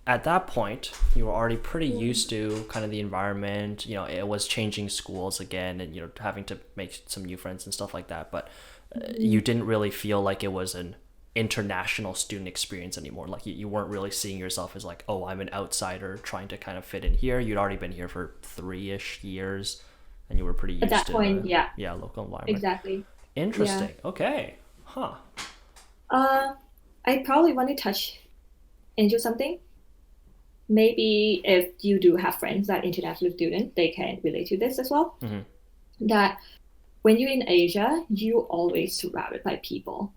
Speaker 1: at that point, you were already pretty used to kind of the environment. You know, it was changing schools again, and, you know, having to make some new friends and stuff like that. But you didn't really feel like it was an international student experience anymore. Like you weren't really seeing yourself as like, oh, I'm an outsider trying to kind of fit in here. You'd already been here for 3-ish years, and you were pretty used
Speaker 2: at that
Speaker 1: to
Speaker 2: point.
Speaker 1: Local environment.
Speaker 2: Exactly.
Speaker 1: Interesting. Okay. Huh.
Speaker 2: I probably want to touch into something. Maybe if you do have friends that are international students, they can relate to this as well. That when you're in Asia, you're always surrounded by people.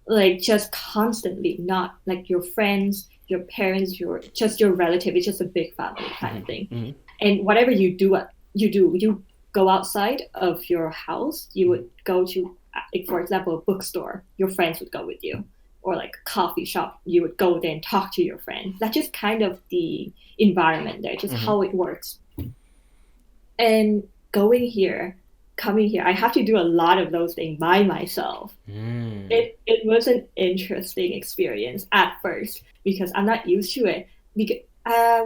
Speaker 2: Like just constantly, not like your friends, your parents, your relative. It's just a big family kind of thing. And whatever you do, you go outside of your house. You would go to, like, for example, a bookstore. Your friends would go with you, or like a coffee shop. You would go there and talk to your friends. That's just kind of the environment there, just how it works. And coming here, I have to do a lot of those things by myself. It was an interesting experience at first because I'm not used to it. Because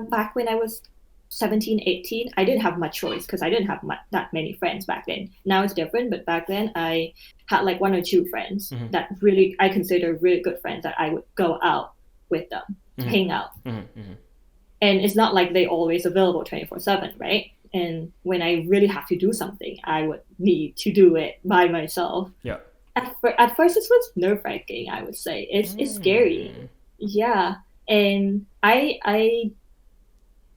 Speaker 2: back when I was 17, 18, I didn't have much choice because I didn't have that many friends back then. Now it's different, but back then I had like 1 or 2 friends that really I consider really good friends that I would go out with them, hang out. And it's not like they always available 24/7, right? And when I really have to do something, I would need to do it by myself.
Speaker 1: Yeah.
Speaker 2: At first, it was nerve-wracking, I would say. It's scary. Yeah. And I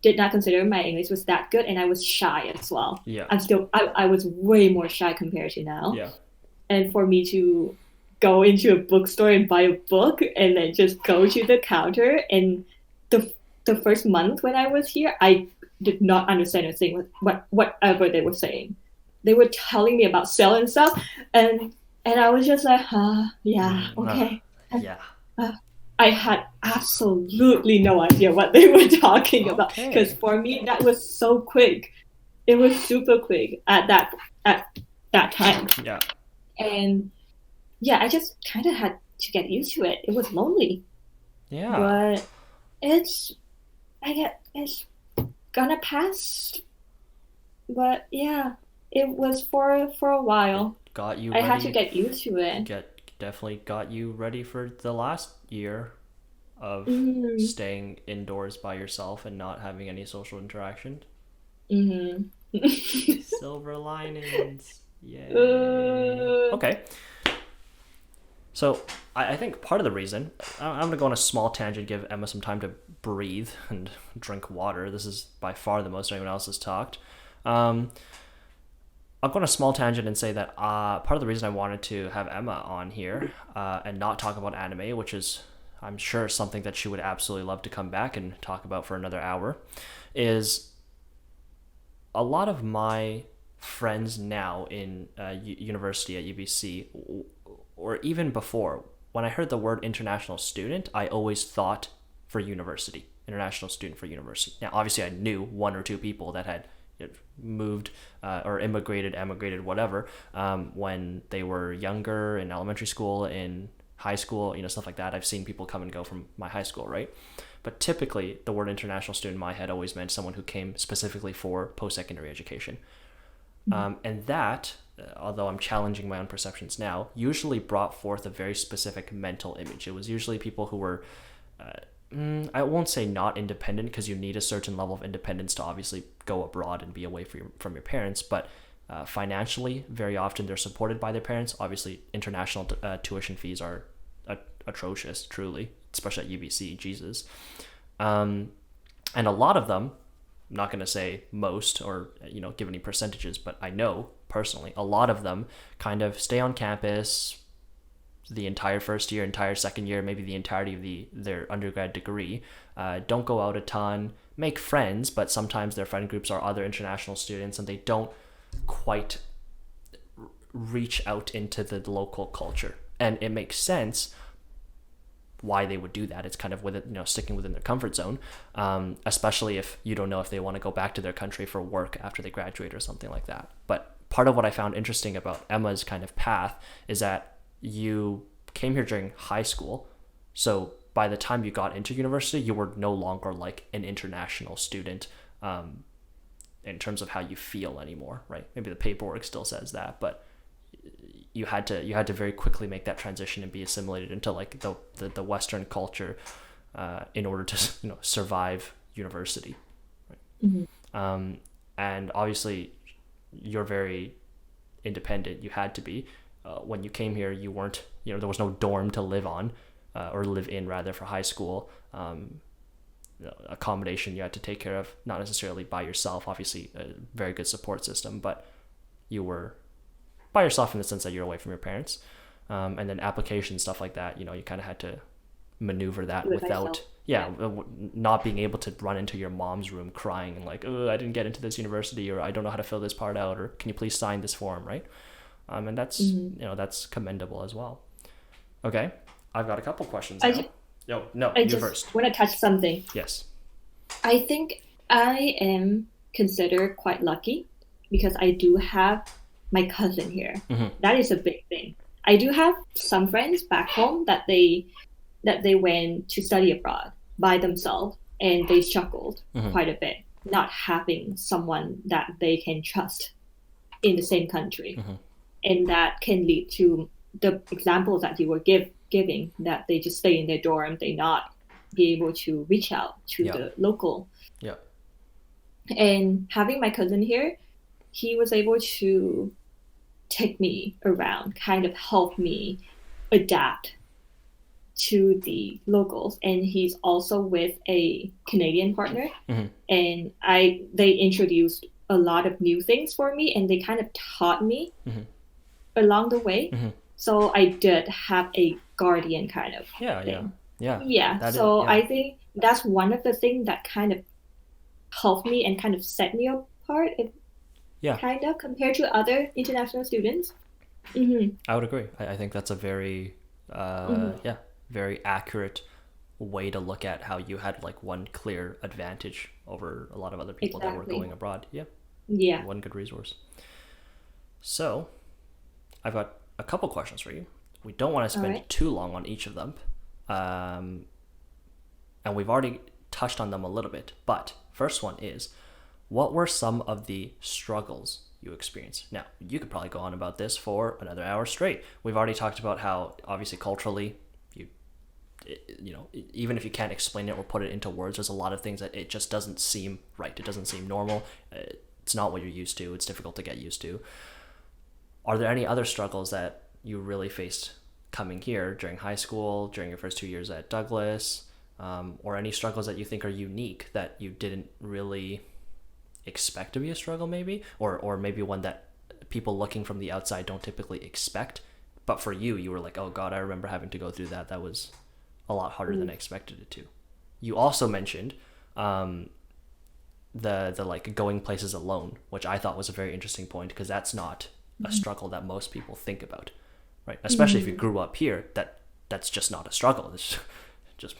Speaker 2: did not consider my English was that good, and I was shy as well.
Speaker 1: Yeah.
Speaker 2: I was way more shy compared to now.
Speaker 1: Yeah.
Speaker 2: And for me to go into a bookstore and buy a book and then just go to the counter. And the the first month when I was here, I did not understand a thing whatever they were saying. They were telling me about selling stuff, and I was just like, yeah, okay.
Speaker 1: Yeah.
Speaker 2: Uh, I had absolutely no idea what they were talking about because
Speaker 1: Okay.
Speaker 2: for me that was so quick. It was super quick at that time,
Speaker 1: Yeah.
Speaker 2: and yeah, I just kind of had to get used to it. It was lonely,
Speaker 1: Yeah.
Speaker 2: but it's I get it's gonna pass. But yeah, it was for a
Speaker 1: It
Speaker 2: while.
Speaker 1: got you
Speaker 2: I had to
Speaker 1: ready.
Speaker 2: get used to it.
Speaker 1: Definitely got you ready for the last year of
Speaker 2: Mm-hmm.
Speaker 1: staying indoors by yourself and not having any social interaction.
Speaker 2: Mm-hmm.
Speaker 1: Silver linings. Yay.
Speaker 2: uh,
Speaker 1: Okay. So I think part of the reason I'm going to go on a small tangent, give Emma some time to breathe and drink water. This is by far the most anyone else has talked. Um, I'll go on a small tangent and say that part of the reason I wanted to have Emma on here and not talk about anime, which is, I'm sure, something that she would absolutely love to come back and talk about for another hour, is a lot of my friends now in university at UBC, or even before, when I heard the word international student, I always thought for university, international student for university. Now, obviously, I knew one or two people that had moved or immigrated, emigrated, whatever, when they were younger in elementary school, in high school, stuff like that. I've seen people come and go from my high school, right? But typically, the word international student in my head always meant someone who came specifically for post secondary education. And that, although I'm challenging my own perceptions now, usually brought forth a very specific mental image. It was usually people who were, I won't say not independent, because you need a certain level of independence to obviously go abroad and be away from your parents, but financially, very often they're supported by their parents. Obviously, international tuition fees are atrocious, truly, especially at UBC, Jesus. And a lot of them, I'm not going to say most or give any percentages, but I know personally a lot of them kind of stay on campus the entire first year, entire second year, maybe the entirety of their undergrad degree. Don't go out a ton, make friends, but sometimes their friend groups are other international students and they don't quite reach out into the local culture. And it makes sense why they would do that. It's kind of with it, sticking within their comfort zone, especially if you don't know if they want to go back to their country for work after they graduate or something like that. But part of what I found interesting about Emma's kind of path is that you came here during high school. So by the time you got into university, you were no longer like an international student in terms of how you feel anymore, right? Maybe the paperwork still says that, but you had to very quickly make that transition and be assimilated into like the Western culture in order to survive university. Right? And obviously, you're very independent. You had to be. When you came here, you weren't. There was no dorm to live on, or live in rather, for high school. Accommodation you had to take care of, not necessarily by yourself. Obviously, a very good support system, but you were by yourself in the sense that you're away from your parents. And then application stuff like that, you kind of had to maneuver that
Speaker 2: with
Speaker 1: without
Speaker 2: myself.
Speaker 1: not being able to run into your mom's room crying and like, oh, I didn't get into this university, or I don't know how to fill this part out, or can you please sign this form, right? And that's that's commendable as well. Okay, I've got a couple questions now. No,
Speaker 2: I
Speaker 1: you
Speaker 2: just
Speaker 1: first.
Speaker 2: want to touch something.
Speaker 1: Yes.
Speaker 2: I think I am considered quite lucky because I do have my cousin here.
Speaker 1: Mm-hmm.
Speaker 2: That is a big thing. I do have some friends back home that they went to study abroad by themselves and they struggled quite a bit not having someone that they can trust in the same country. And that can lead to the examples that you were giving, that they just stay in their dorm, they not be able to reach out to the local.
Speaker 1: Yeah.
Speaker 2: And having my cousin here, he was able to take me around, kind of help me adapt to the locals. And he's also with a Canadian partner. And they introduced a lot of new things for me, and they kind of taught me along the way. So I did have a guardian kind of
Speaker 1: Yeah, yeah,
Speaker 2: thing.
Speaker 1: yeah.
Speaker 2: Yeah,
Speaker 1: That is,
Speaker 2: so
Speaker 1: yeah,
Speaker 2: I think that's one of the things that kind of helped me and kind of set me apart, if
Speaker 1: yeah.
Speaker 2: kind of compared to other international students. Hmm.
Speaker 1: I would agree. I think that's a very,
Speaker 2: Hmm.
Speaker 1: yeah, very accurate way to look at how you had like one clear advantage over a lot of other people that were
Speaker 2: Exactly.
Speaker 1: going abroad. Yeah,
Speaker 2: Yeah.
Speaker 1: one good resource. So I've got a couple questions for you. We don't want to
Speaker 2: All
Speaker 1: spend
Speaker 2: right.
Speaker 1: too long on each of them, um, and we've already touched on them a little bit. But first one is, what were some of the struggles you experienced? Now, you could probably go on about this for another hour straight. We've already talked about how obviously culturally, you you know, even if you can't explain it or put it into words, there's a lot of things that it just doesn't seem right. It doesn't seem normal. It's not what you're used to. It's difficult to get used to. Are there any other struggles that you really faced coming here during high school, during your first 2 years at Douglas, or any struggles that you think are unique that you didn't really expect to be a struggle, maybe, or maybe one that people looking from the outside don't typically expect, but for you, you were like, oh God, I remember having to go through that. That was a lot harder than
Speaker 2: Mm.
Speaker 1: I expected it to. You also mentioned um, the like going places alone, which I thought was a very interesting point because that's not a struggle that most people think about, right? Especially if you
Speaker 2: Mm.
Speaker 1: grew up here, that's just not a struggle. It's just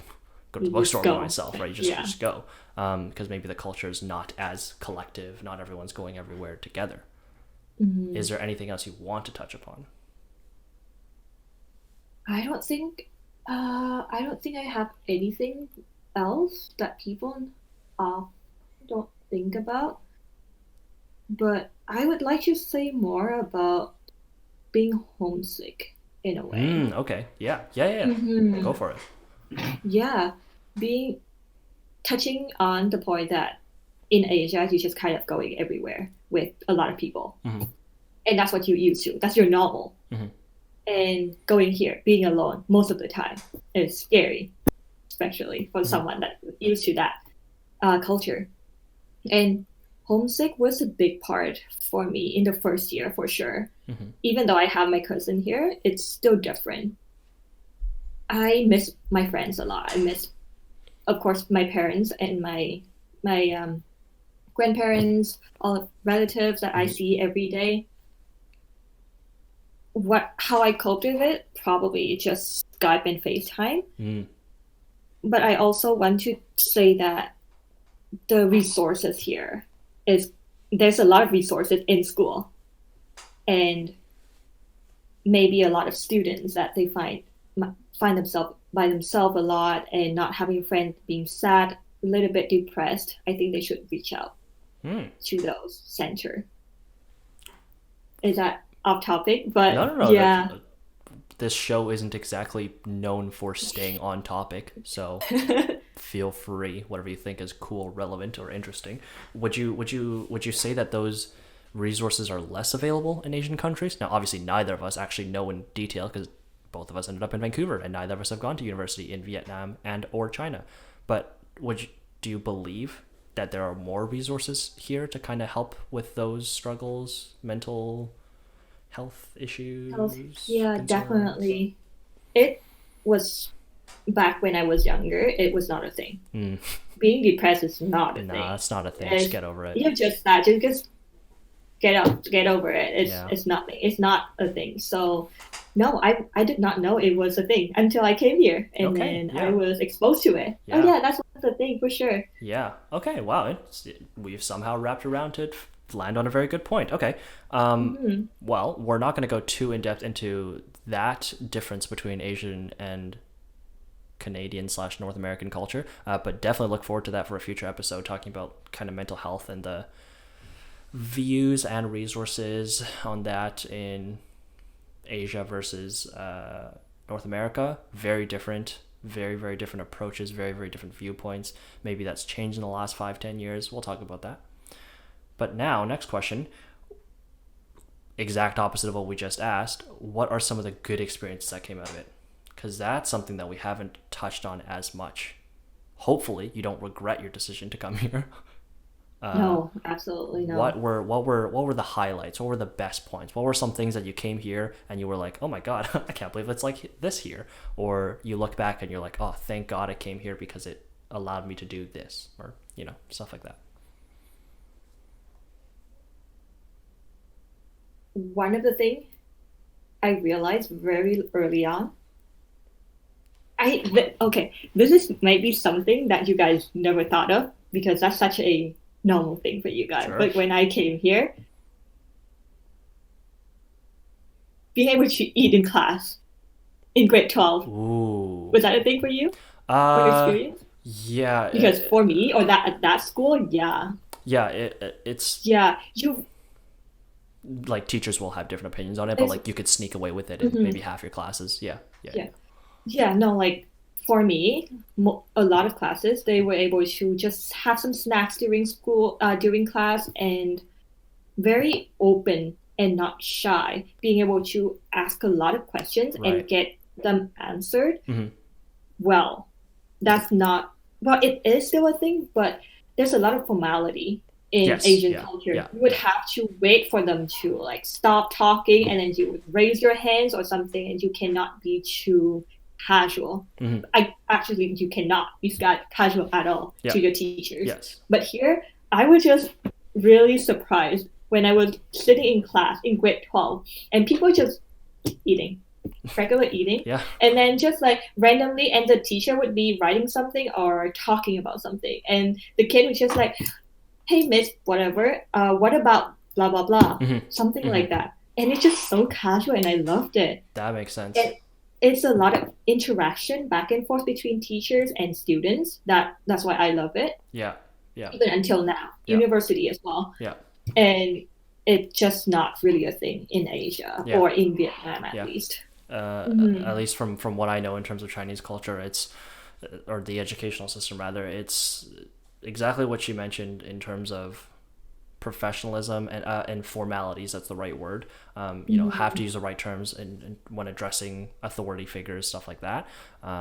Speaker 1: go to the
Speaker 2: You just
Speaker 1: bookstore by
Speaker 2: go.
Speaker 1: myself, right? You
Speaker 2: Yeah.
Speaker 1: just go because maybe the culture is not as collective. Not everyone's going everywhere together. Is
Speaker 2: Mm.
Speaker 1: there anything else you want to touch upon?
Speaker 2: I don't think I don't think I have anything else that people uh don't think about, but I would like to say more about being homesick in a way.
Speaker 1: Okay. Yeah. Yeah. Yeah. Yeah. Go
Speaker 2: Hmm.
Speaker 1: for it.
Speaker 2: Yeah, being touching on the point that in Asia you're just kind of going everywhere with a lot of people,
Speaker 1: Mm-hmm.
Speaker 2: and that's what you're used to. That's your normal.
Speaker 1: Mm-hmm.
Speaker 2: And going here, being alone most of the time is scary, especially for
Speaker 1: Mm-hmm.
Speaker 2: someone that used to that culture. And homesick was a big part for me in the first year for sure.
Speaker 1: Mm-hmm.
Speaker 2: Even though I have my cousin here, it's still different. I miss my friends a lot. I miss, of course, my parents and my grandparents, all relatives that I
Speaker 1: Mm-hmm.
Speaker 2: see every day. What how I coped with it? Probably just Skype and FaceTime.
Speaker 1: Mm-hmm.
Speaker 2: But I also want to say that the resources here is there's a lot of resources in school, and maybe a lot of students that they find themselves by themselves a lot and not having a friend, being sad, a little bit depressed. I think they should reach out
Speaker 1: Mm.
Speaker 2: to those center. Is that off topic?
Speaker 1: No,
Speaker 2: But
Speaker 1: no, no. That
Speaker 2: yeah.
Speaker 1: this show isn't exactly known for staying on topic, so feel free, whatever you think is cool, relevant, or interesting. Would you say that those resources are less available in Asian countries? Now, obviously, neither of us actually know in detail because both of us ended up in Vancouver, and neither of us have gone to university in Vietnam and or China. But do you believe that there are more resources here to kind of help with those struggles, mental health
Speaker 2: Health,
Speaker 1: issues,
Speaker 2: yeah,
Speaker 1: concerns?
Speaker 2: definitely. It was back when I was younger, it was not a thing.
Speaker 1: Mm.
Speaker 2: Being depressed is not a
Speaker 1: Nah,
Speaker 2: thing.
Speaker 1: it's not a thing. Just
Speaker 2: It's,
Speaker 1: get over it.
Speaker 2: you're just that. Just get over it.
Speaker 1: Yeah.
Speaker 2: It's nothing. It's not a thing. So no, I did not know it was a thing until I came here and
Speaker 1: Okay.
Speaker 2: then I
Speaker 1: Yeah.
Speaker 2: was exposed to it. Oh
Speaker 1: Yeah.
Speaker 2: yeah, that's a thing for sure.
Speaker 1: Yeah. Okay. Wow. We've somehow wrapped around to land on a very good point. Okay. Um,
Speaker 2: Hmm.
Speaker 1: well, we're not going to go too in depth into that difference between Asian and Canadian slash North American culture, but definitely look forward to that for a future episode talking about kind of mental health and the views and resources on that in Asia versus North America. Very different, very different approaches, very different viewpoints. Maybe that's changed in the last 5-10 years. We'll talk about that. But now, next question, exact opposite of what we just asked. What are some of the good experiences that came out of it? Because that's something that we haven't touched on as much. Hopefully, you don't regret your decision to come here.
Speaker 2: No, absolutely no.
Speaker 1: What were the highlights? What were the best points? What were some things that you came here and you were like, oh my god, I can't believe it's like this here? Or you look back and you're like, oh, thank God I came here because it allowed me to do this, or stuff like that.
Speaker 2: One of the things I realized very early on, okay, this is maybe something that you guys never thought of because that's such a normal thing for you guys.
Speaker 1: Sure.
Speaker 2: But when I came here, being able to eat in class in grade 12,
Speaker 1: Ooh.
Speaker 2: was that a thing for you or
Speaker 1: Uh,
Speaker 2: experience?
Speaker 1: yeah,
Speaker 2: Because for me or that at that school, yeah,
Speaker 1: yeah. It's
Speaker 2: yeah, you
Speaker 1: like teachers will have different opinions on it, but
Speaker 2: it's
Speaker 1: like you could sneak away with it in maybe
Speaker 2: mhm,
Speaker 1: half your classes. Yeah, yeah,
Speaker 2: yeah. Yeah, no, like for me, a lot of classes they were able to just have some snacks during school, during class, and very open and not shy, being able to ask a lot of questions and
Speaker 1: right.
Speaker 2: get them answered.
Speaker 1: Hmm.
Speaker 2: Well, that's not, well, it is still a thing, but there's a lot of formality in
Speaker 1: Yes,
Speaker 2: Asian
Speaker 1: yeah,
Speaker 2: culture.
Speaker 1: yeah,
Speaker 2: You would
Speaker 1: yeah.
Speaker 2: have to wait for them to like stop talking and then you would raise your hands or something and you cannot be too casual.
Speaker 1: Hmm.
Speaker 2: I actually you cannot be casual at all
Speaker 1: Yeah,
Speaker 2: to your teachers.
Speaker 1: yes.
Speaker 2: But here I was just really surprised when I was sitting in class in grade 12 and people just eating regular eating
Speaker 1: Yeah.
Speaker 2: and then just like randomly and the teacher would be writing something or talking about something and the kid was just like, hey miss whatever, what about blah blah blah,
Speaker 1: Hmm.
Speaker 2: something
Speaker 1: Hmm.
Speaker 2: like that, and it's just so casual and I loved it.
Speaker 1: That makes sense.
Speaker 2: And it's a lot of interaction back and forth between teachers and students, that's why I love it
Speaker 1: Yeah, yeah,
Speaker 2: even until now,
Speaker 1: yeah,
Speaker 2: university as well.
Speaker 1: yeah,
Speaker 2: And it's just not really a thing in Asia
Speaker 1: yeah,
Speaker 2: or in Vietnam at
Speaker 1: yeah.
Speaker 2: least. Mm-hmm.
Speaker 1: At least from what I know in terms of Chinese culture, it's or the educational system rather, it's exactly what you mentioned in terms of professionalism and formalities. That's the right word. Have to
Speaker 2: Mm-hmm.
Speaker 1: use the right terms when addressing authority figures, stuff like that.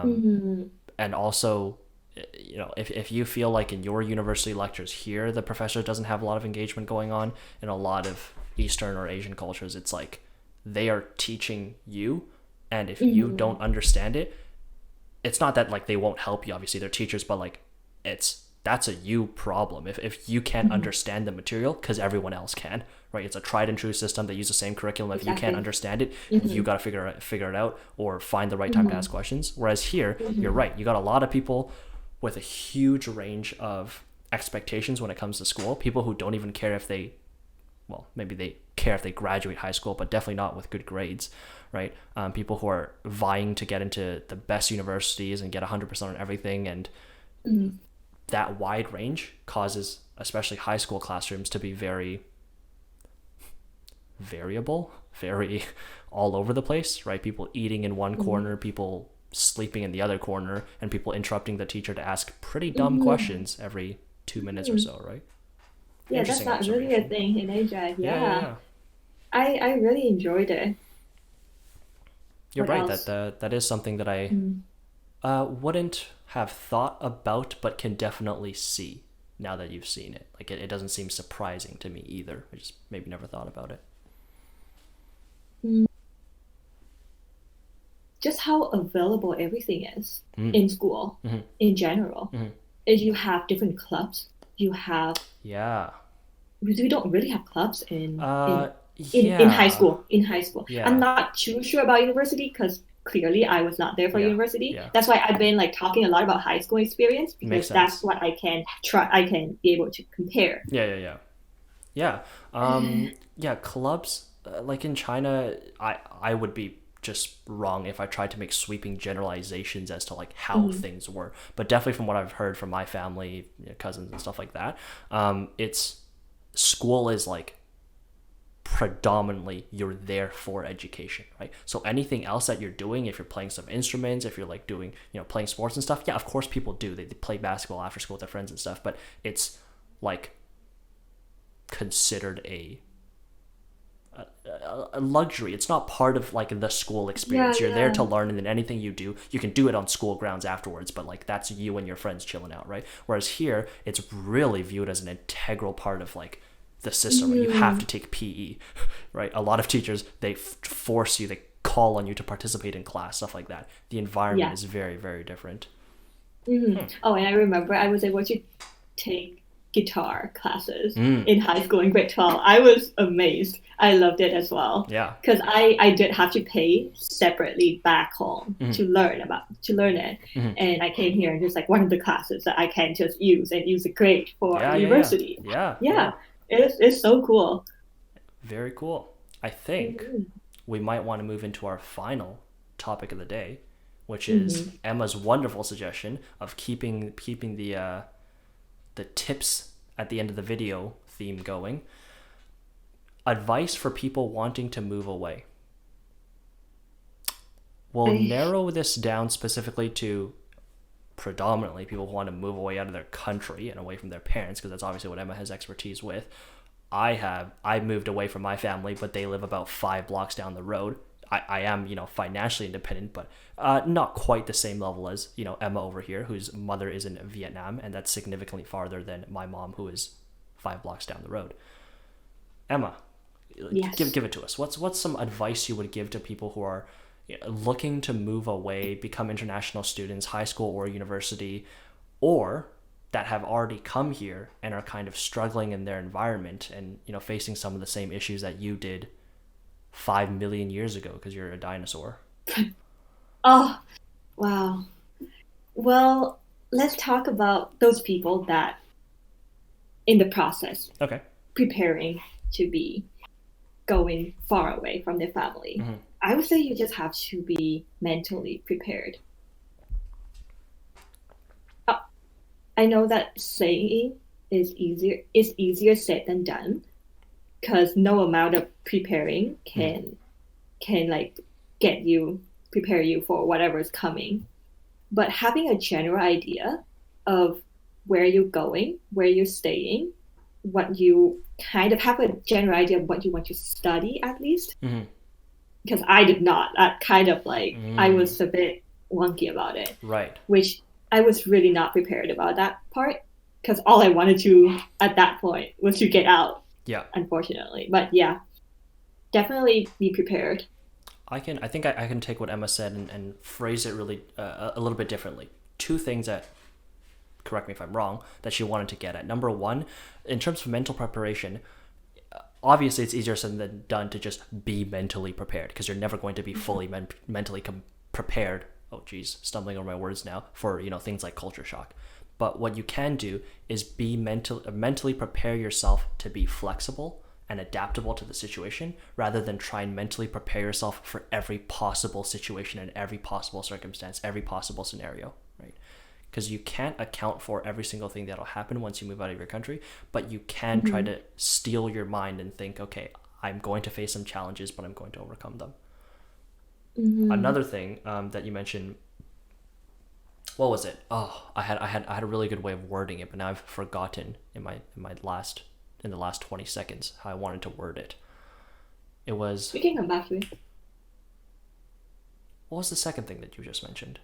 Speaker 2: Mm-hmm.
Speaker 1: And also, if you feel like in your university lectures here the professor doesn't have a lot of engagement going on, in a lot of Eastern or Asian cultures it's like they are teaching you, and if you
Speaker 2: Mm-hmm.
Speaker 1: don't understand it, it's not that like they won't help you, obviously they're teachers, but like that's a you problem if you can't
Speaker 2: Mm-hmm.
Speaker 1: understand the material because everyone else can, right? It's a tried and true system. They use the same curriculum. If you can't
Speaker 2: Exactly.
Speaker 1: understand it, you
Speaker 2: Mm-hmm.
Speaker 1: got to figure it out or find the right time to
Speaker 2: Mm-hmm.
Speaker 1: ask questions. Whereas here, you're
Speaker 2: Mm-hmm.
Speaker 1: right, you got a lot of people with a huge range of expectations when it comes to school, people who don't even care if they, well, maybe they care if they graduate high school, but definitely not with good grades, right? People who are vying to get into the best universities and get 100% on everything, and
Speaker 2: Mm-hmm.
Speaker 1: that wide range causes especially high school classrooms to be very variable, very all over the place, right? People eating in one
Speaker 2: Mm-hmm.
Speaker 1: corner, people sleeping in the other corner, and people interrupting the teacher to ask pretty dumb
Speaker 2: Mm-hmm.
Speaker 1: questions every 2 minutes or
Speaker 2: Mm-hmm.
Speaker 1: so, right?
Speaker 2: Yeah, that's
Speaker 1: Interesting
Speaker 2: not really a
Speaker 1: observation.
Speaker 2: thing in Asia.
Speaker 1: Yeah, yeah,
Speaker 2: Yeah,
Speaker 1: yeah.
Speaker 2: I really enjoyed it.
Speaker 1: You're
Speaker 2: What
Speaker 1: right that
Speaker 2: else?
Speaker 1: that is something that I
Speaker 2: Mm.
Speaker 1: wouldn't have thought about, but can definitely see now that you've seen it. Like it doesn't seem surprising to me either. I just maybe never thought about it.
Speaker 2: Mm. Just how available everything is
Speaker 1: Mm.
Speaker 2: in school
Speaker 1: Hmm.
Speaker 2: in general.
Speaker 1: Hmm.
Speaker 2: Is you have different clubs. You have
Speaker 1: Yeah.
Speaker 2: we don't really have clubs
Speaker 1: Uh,
Speaker 2: in high
Speaker 1: yeah.
Speaker 2: school. In high school, I'm
Speaker 1: Yeah.
Speaker 2: not too sure about university because clearly I was not there for
Speaker 1: Yeah.
Speaker 2: university.
Speaker 1: Yeah.
Speaker 2: That's why I've been like talking a lot about high school experience
Speaker 1: Makes
Speaker 2: because that's
Speaker 1: sense.
Speaker 2: what I can try. I can be able to compare.
Speaker 1: Yeah, yeah, yeah. Yeah. Yeah, clubs like in China, I would be just wrong if I tried to make sweeping generalizations as to like how
Speaker 2: Mhm.
Speaker 1: things were. But definitely from what I've heard from my family, cousins and stuff like that, it's school is like predominantly you're there for education, right? So anything else that you're doing, if you're playing some instruments, if you're like doing, playing sports and stuff, yeah, of course people do. They play basketball after school with their friends and stuff, but it's like considered a luxury. It's not part of like the school
Speaker 2: Yeah,
Speaker 1: experience. You're there
Speaker 2: yeah.
Speaker 1: to learn, and then anything you do, you can do it on school grounds afterwards, but like that's you and your friends chilling out, right? Whereas here, it's really viewed as an integral part of like the system, right? You have to
Speaker 2: Mm,
Speaker 1: take PE, right? A lot of teachers, they force you, they call on you to participate in class, stuff like that. The environment
Speaker 2: yeah.
Speaker 1: is very, very different.
Speaker 2: Oh, and I remember I was able to take guitar classes
Speaker 1: Mm,
Speaker 2: in high school in grade 12. I was amazed. I loved it as well.
Speaker 1: yeah.
Speaker 2: Because I did have to pay separately back home to learn it.
Speaker 1: Hmm.
Speaker 2: And I came here and just like one of the classes that I can just use and use it great for
Speaker 1: Yeah, yeah, yeah,
Speaker 2: university.
Speaker 1: yeah, yeah.
Speaker 2: Yeah, it's so cool.
Speaker 1: Very cool. I think
Speaker 2: Hmm.
Speaker 1: we might want to move into our final topic of the day, which is
Speaker 2: Hmm.
Speaker 1: Emma's wonderful suggestion of keeping the tips at the end of the video theme going. Advice for people wanting to move away. We'll
Speaker 2: I,
Speaker 1: narrow this down specifically to predominantly people who want to move away out of their country and away from their parents, because that's obviously what Emma has expertise with. I moved away from my family, but they live about 5 blocks down the road. I am, financially independent, but not quite the same level as, Emma over here, whose mother is in Vietnam, and that's significantly farther than my mom, who is 5 blocks down the road. Emma,
Speaker 2: yes.
Speaker 1: give it to us. What's some advice you would give to people who are looking to move away, become international students, high school or university, or that have already come here and are kind of struggling in their environment and facing some of the same issues that you did 5 million years ago because you're a dinosaur.
Speaker 2: Oh, wow. Well, let's talk about those people that in the process
Speaker 1: Okay.
Speaker 2: preparing to be going far away from their family.
Speaker 1: Hmm.
Speaker 2: I would say you just have to be mentally prepared. Uh, I know that saying is easier said than done because no amount of preparing
Speaker 1: Hmm.
Speaker 2: can like get you prepare you for whatever is coming. But having a general idea of where you're going, where you're staying, what you kind of have a general idea of what you want to study at least,
Speaker 1: Hmm.
Speaker 2: because I did not. That kind of like I
Speaker 1: Mm.
Speaker 2: was a bit wonky about it,
Speaker 1: Right.
Speaker 2: which I was really not prepared about that part because all I wanted to at that point was to get out,
Speaker 1: Yeah.
Speaker 2: unfortunately. But yeah, definitely be prepared.
Speaker 1: I think I can take what Emma said and phrase it really a little bit differently. Two things that, correct me if I'm wrong, that she wanted to get at. Number one, in terms of mental preparation, obviously it's easier said than done to just be mentally prepared because you're never going to be fully mentally prepared. Oh geez, stumbling over my words now, for things like culture shock. But what you can do is be mentally prepare yourself to be flexible and adaptable to the situation, rather than try and mentally prepare yourself for every possible situation and every possible circumstance, every possible scenario, right? Because you can't account for every single thing that'll happen once you move out of your country, but you can try
Speaker 2: Hmm.
Speaker 1: to steel your mind and think, okay, I'm going to face some challenges, but I'm going to overcome them.
Speaker 2: Hmm.
Speaker 1: Another thing that you mentioned, what was it? Oh, I had a really good way of wording it, but now I've forgotten in the last 20 seconds how I wanted to word it. It was,
Speaker 2: We can come back to it.
Speaker 1: what was the second thing that you just mentioned?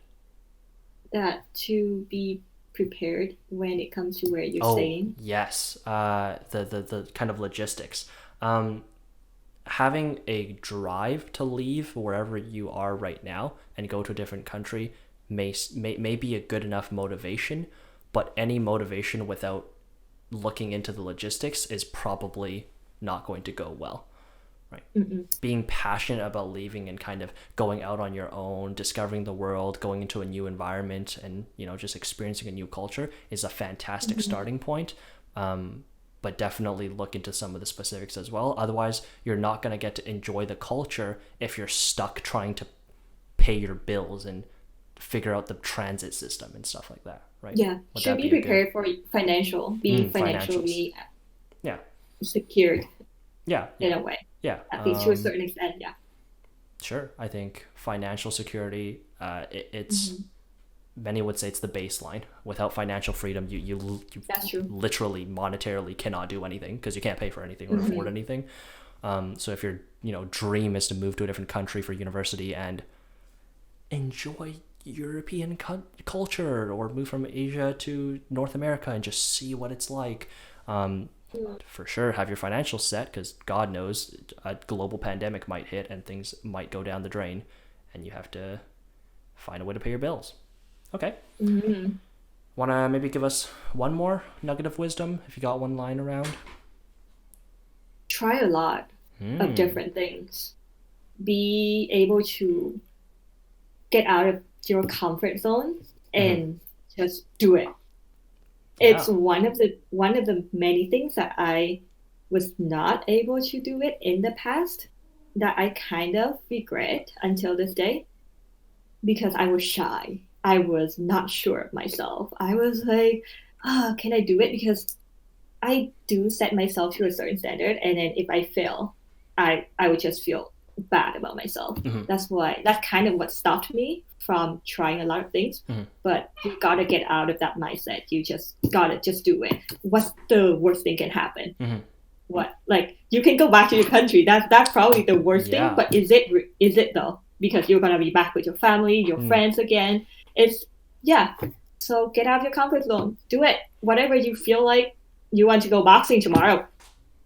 Speaker 2: That to be prepared when it comes to where you're
Speaker 1: Oh,
Speaker 2: staying.
Speaker 1: yes. The kind of logistics. Um, Having a drive to leave wherever you are right now and go to a different country may be a good enough motivation, but any motivation without looking into the logistics is probably not going to go well, right?
Speaker 2: Mm-mm.
Speaker 1: Being passionate about leaving and kind of going out on your own, discovering the world, going into a new environment, and just experiencing a new culture is a fantastic
Speaker 2: Hmm.
Speaker 1: starting point. But definitely look into some of the specifics as well. Otherwise, you're not going to get to enjoy the culture if you're stuck trying to pay your bills and figure out the transit system and stuff like that, right?
Speaker 2: Yeah,
Speaker 1: Would
Speaker 2: should
Speaker 1: that
Speaker 2: be
Speaker 1: be a good
Speaker 2: prepared for be
Speaker 1: financials?
Speaker 2: financially
Speaker 1: Yeah,
Speaker 2: secured
Speaker 1: yeah,
Speaker 2: in
Speaker 1: yeah,
Speaker 2: a way,
Speaker 1: yeah.
Speaker 2: at least to a certain extent. Yeah.
Speaker 1: Sure. I think financial security, it's
Speaker 2: Hmm.
Speaker 1: many would say it's the baseline. Without financial freedom, you
Speaker 2: That's true.
Speaker 1: literally monetarily cannot do anything because you can't pay for anything or afford
Speaker 2: Hmm.
Speaker 1: anything. So if you're dream is to move to a different country for university and enjoy European culture, or move from Asia to North America and just see what it's like. For sure, have your financials set, because God knows a global pandemic might hit and things might go down the drain, and you have to find a way to pay your bills. Okay.
Speaker 2: Mm-hmm.
Speaker 1: Want to maybe give us one more nugget of wisdom, if you got one line around?
Speaker 2: Try a lot of different things. Be able to get out of your comfort zone and just do it. It's one of the many things that I was not able to do it in the past, that I kind of regret until this day, because I was shy. I was not sure of myself. I was like, can I do it? Because I do set myself to a certain standard, and then if I fail, I would just feel bad about myself. That's kind of what stopped me from trying a lot of things. But you gotta get out of that mindset. You just gotta just do it. What's the worst thing can happen? What, like, you can go back to your country. That's probably the worst thing. But is it though? Because you're gonna be back with your family, your friends again. So get out of your comfort zone. Do it. Whatever you feel like. You want to go boxing tomorrow,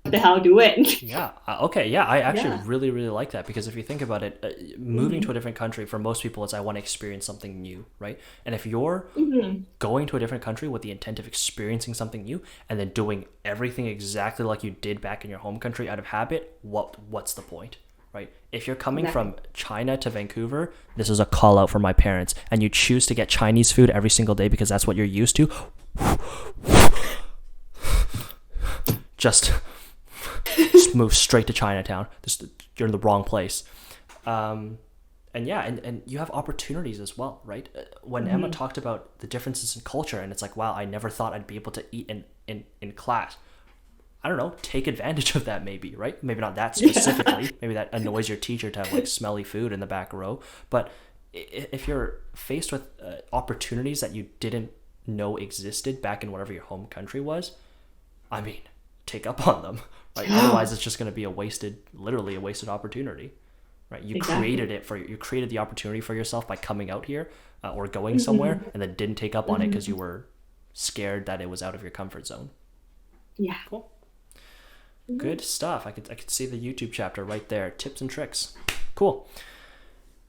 Speaker 2: what the hell, do it.
Speaker 1: Okay. I actually really, really like that, because if you think about it, moving to a different country, for most people, it's I want to experience something new, right? And if you're going to a different country with the intent of experiencing something new and then doing everything exactly like you did back in your home country out of habit, what's the point, right? If you're coming from China to Vancouver, this is a call out for my parents, and you choose to get Chinese food every single day because that's what you're used to, just move straight to Chinatown. You're in the wrong place. And you have opportunities as well, right? When Emma talked about the differences in culture, and it's like, wow, I never thought I'd be able to eat in class. I don't know, take advantage of that, maybe, right? Maybe not that specifically. Maybe that annoys your teacher to have like smelly food in the back row. But if you're faced with opportunities that you didn't know existed back in whatever your home country was, I mean, take up on them, right? Otherwise, it's just going to be literally a wasted opportunity, right? You created the opportunity for yourself by coming out here or going somewhere, and then didn't take up on it because you were scared that it was out of your comfort zone.
Speaker 2: Yeah.
Speaker 1: Cool. Good stuff. I could see the YouTube chapter right there. Tips and tricks. Cool.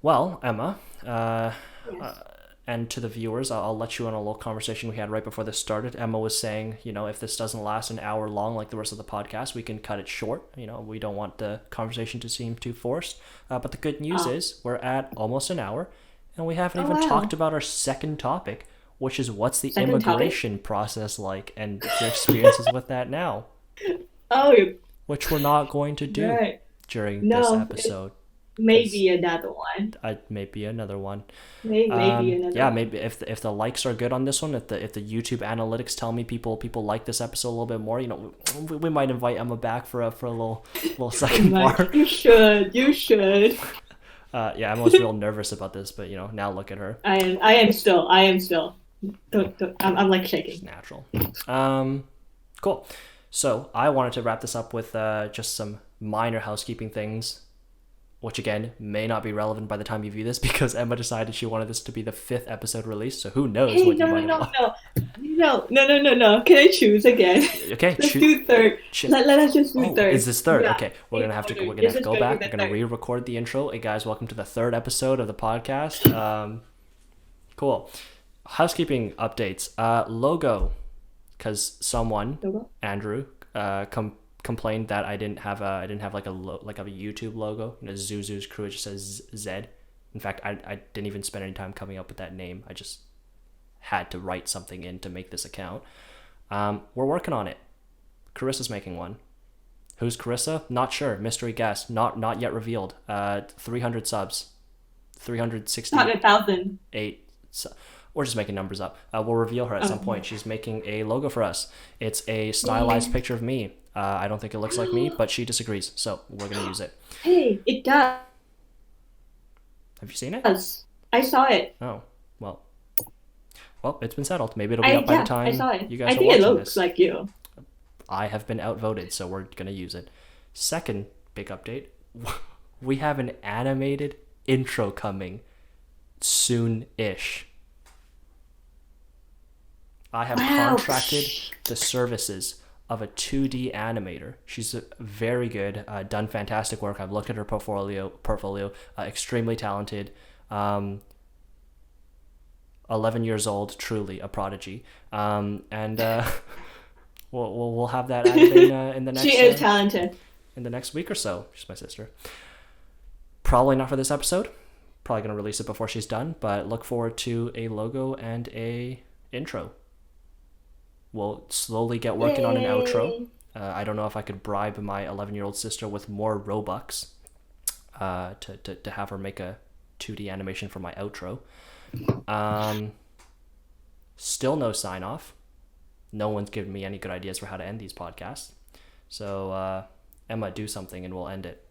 Speaker 1: Well, Emma, and to the viewers, I'll let you on a little conversation we had right before this started. Emma was saying, if this doesn't last an hour long like the rest of the podcast, we can cut it short. We don't want the conversation to seem too forced. But the good news is we're at almost an hour, and we haven't even talked about our second topic, which is what's the immigration process like, and your experiences with that now. Which we're not going to do during this episode.
Speaker 2: Maybe another one.
Speaker 1: Maybe another one.
Speaker 2: Maybe another one.
Speaker 1: Maybe if the likes are good on this one, if the YouTube analytics tell me people like this episode a little bit more, we might invite Emma back for a little second part.
Speaker 2: You should.
Speaker 1: Emma was real nervous about this, but now look at her.
Speaker 2: I am still. I'm like shaking.
Speaker 1: It's natural. Cool. So I wanted to wrap this up with just some minor housekeeping things, which again may not be relevant by the time you view this, because Emma decided she wanted this to be the 5th episode release. So who knows what you might have.
Speaker 2: No. Can I choose again?
Speaker 1: Okay,
Speaker 2: let's do third. Let us just do third.
Speaker 1: Is this third? Yeah. Okay, we're gonna have to go back. We're gonna re-record the intro. Hey guys, welcome to the 3rd episode of the podcast. Cool. Housekeeping updates. Logo, because someone, Andrew, complained that I didn't have like a YouTube logo. Zuzu's crew, it just says Z. In fact, I didn't even spend any time coming up with that name. I just had to write something in to make this account. We're working on it. Carissa's making one. Who's Carissa? Not sure. Mystery guest. Not yet revealed. 300 subs. 360.
Speaker 2: Not 1,000.
Speaker 1: 8. We're just making numbers up. We'll reveal her at some point. She's making a logo for us. It's a stylized picture of me. I don't think it looks like me, but she disagrees, so we're going to use it.
Speaker 2: Hey, it does.
Speaker 1: Have you seen it?
Speaker 2: I saw it.
Speaker 1: Oh, well, it's been settled. Maybe it'll be up by the time
Speaker 2: I saw it.
Speaker 1: You guys
Speaker 2: I
Speaker 1: are
Speaker 2: think
Speaker 1: watching
Speaker 2: it looks
Speaker 1: this.
Speaker 2: like you.
Speaker 1: I have been outvoted, so we're going to use it. Second big update. we have an animated intro coming soon-ish. I have contracted the services of a 2D animator. She's very good, done fantastic work. I've looked at her portfolio, extremely talented. 11 years old, truly a prodigy. And we'll have that added in the next.
Speaker 2: She is talented.
Speaker 1: In the next week or so. She's my sister. Probably not for this episode. Probably gonna release it before she's done. But look forward to a logo and a intro. We'll slowly get working on an outro. I don't know if I could bribe my 11-year-old sister with more Robux to have her make a 2D animation for my outro. Still no sign off. No one's given me any good ideas for how to end these podcasts. So, Emma, do something and we'll end it.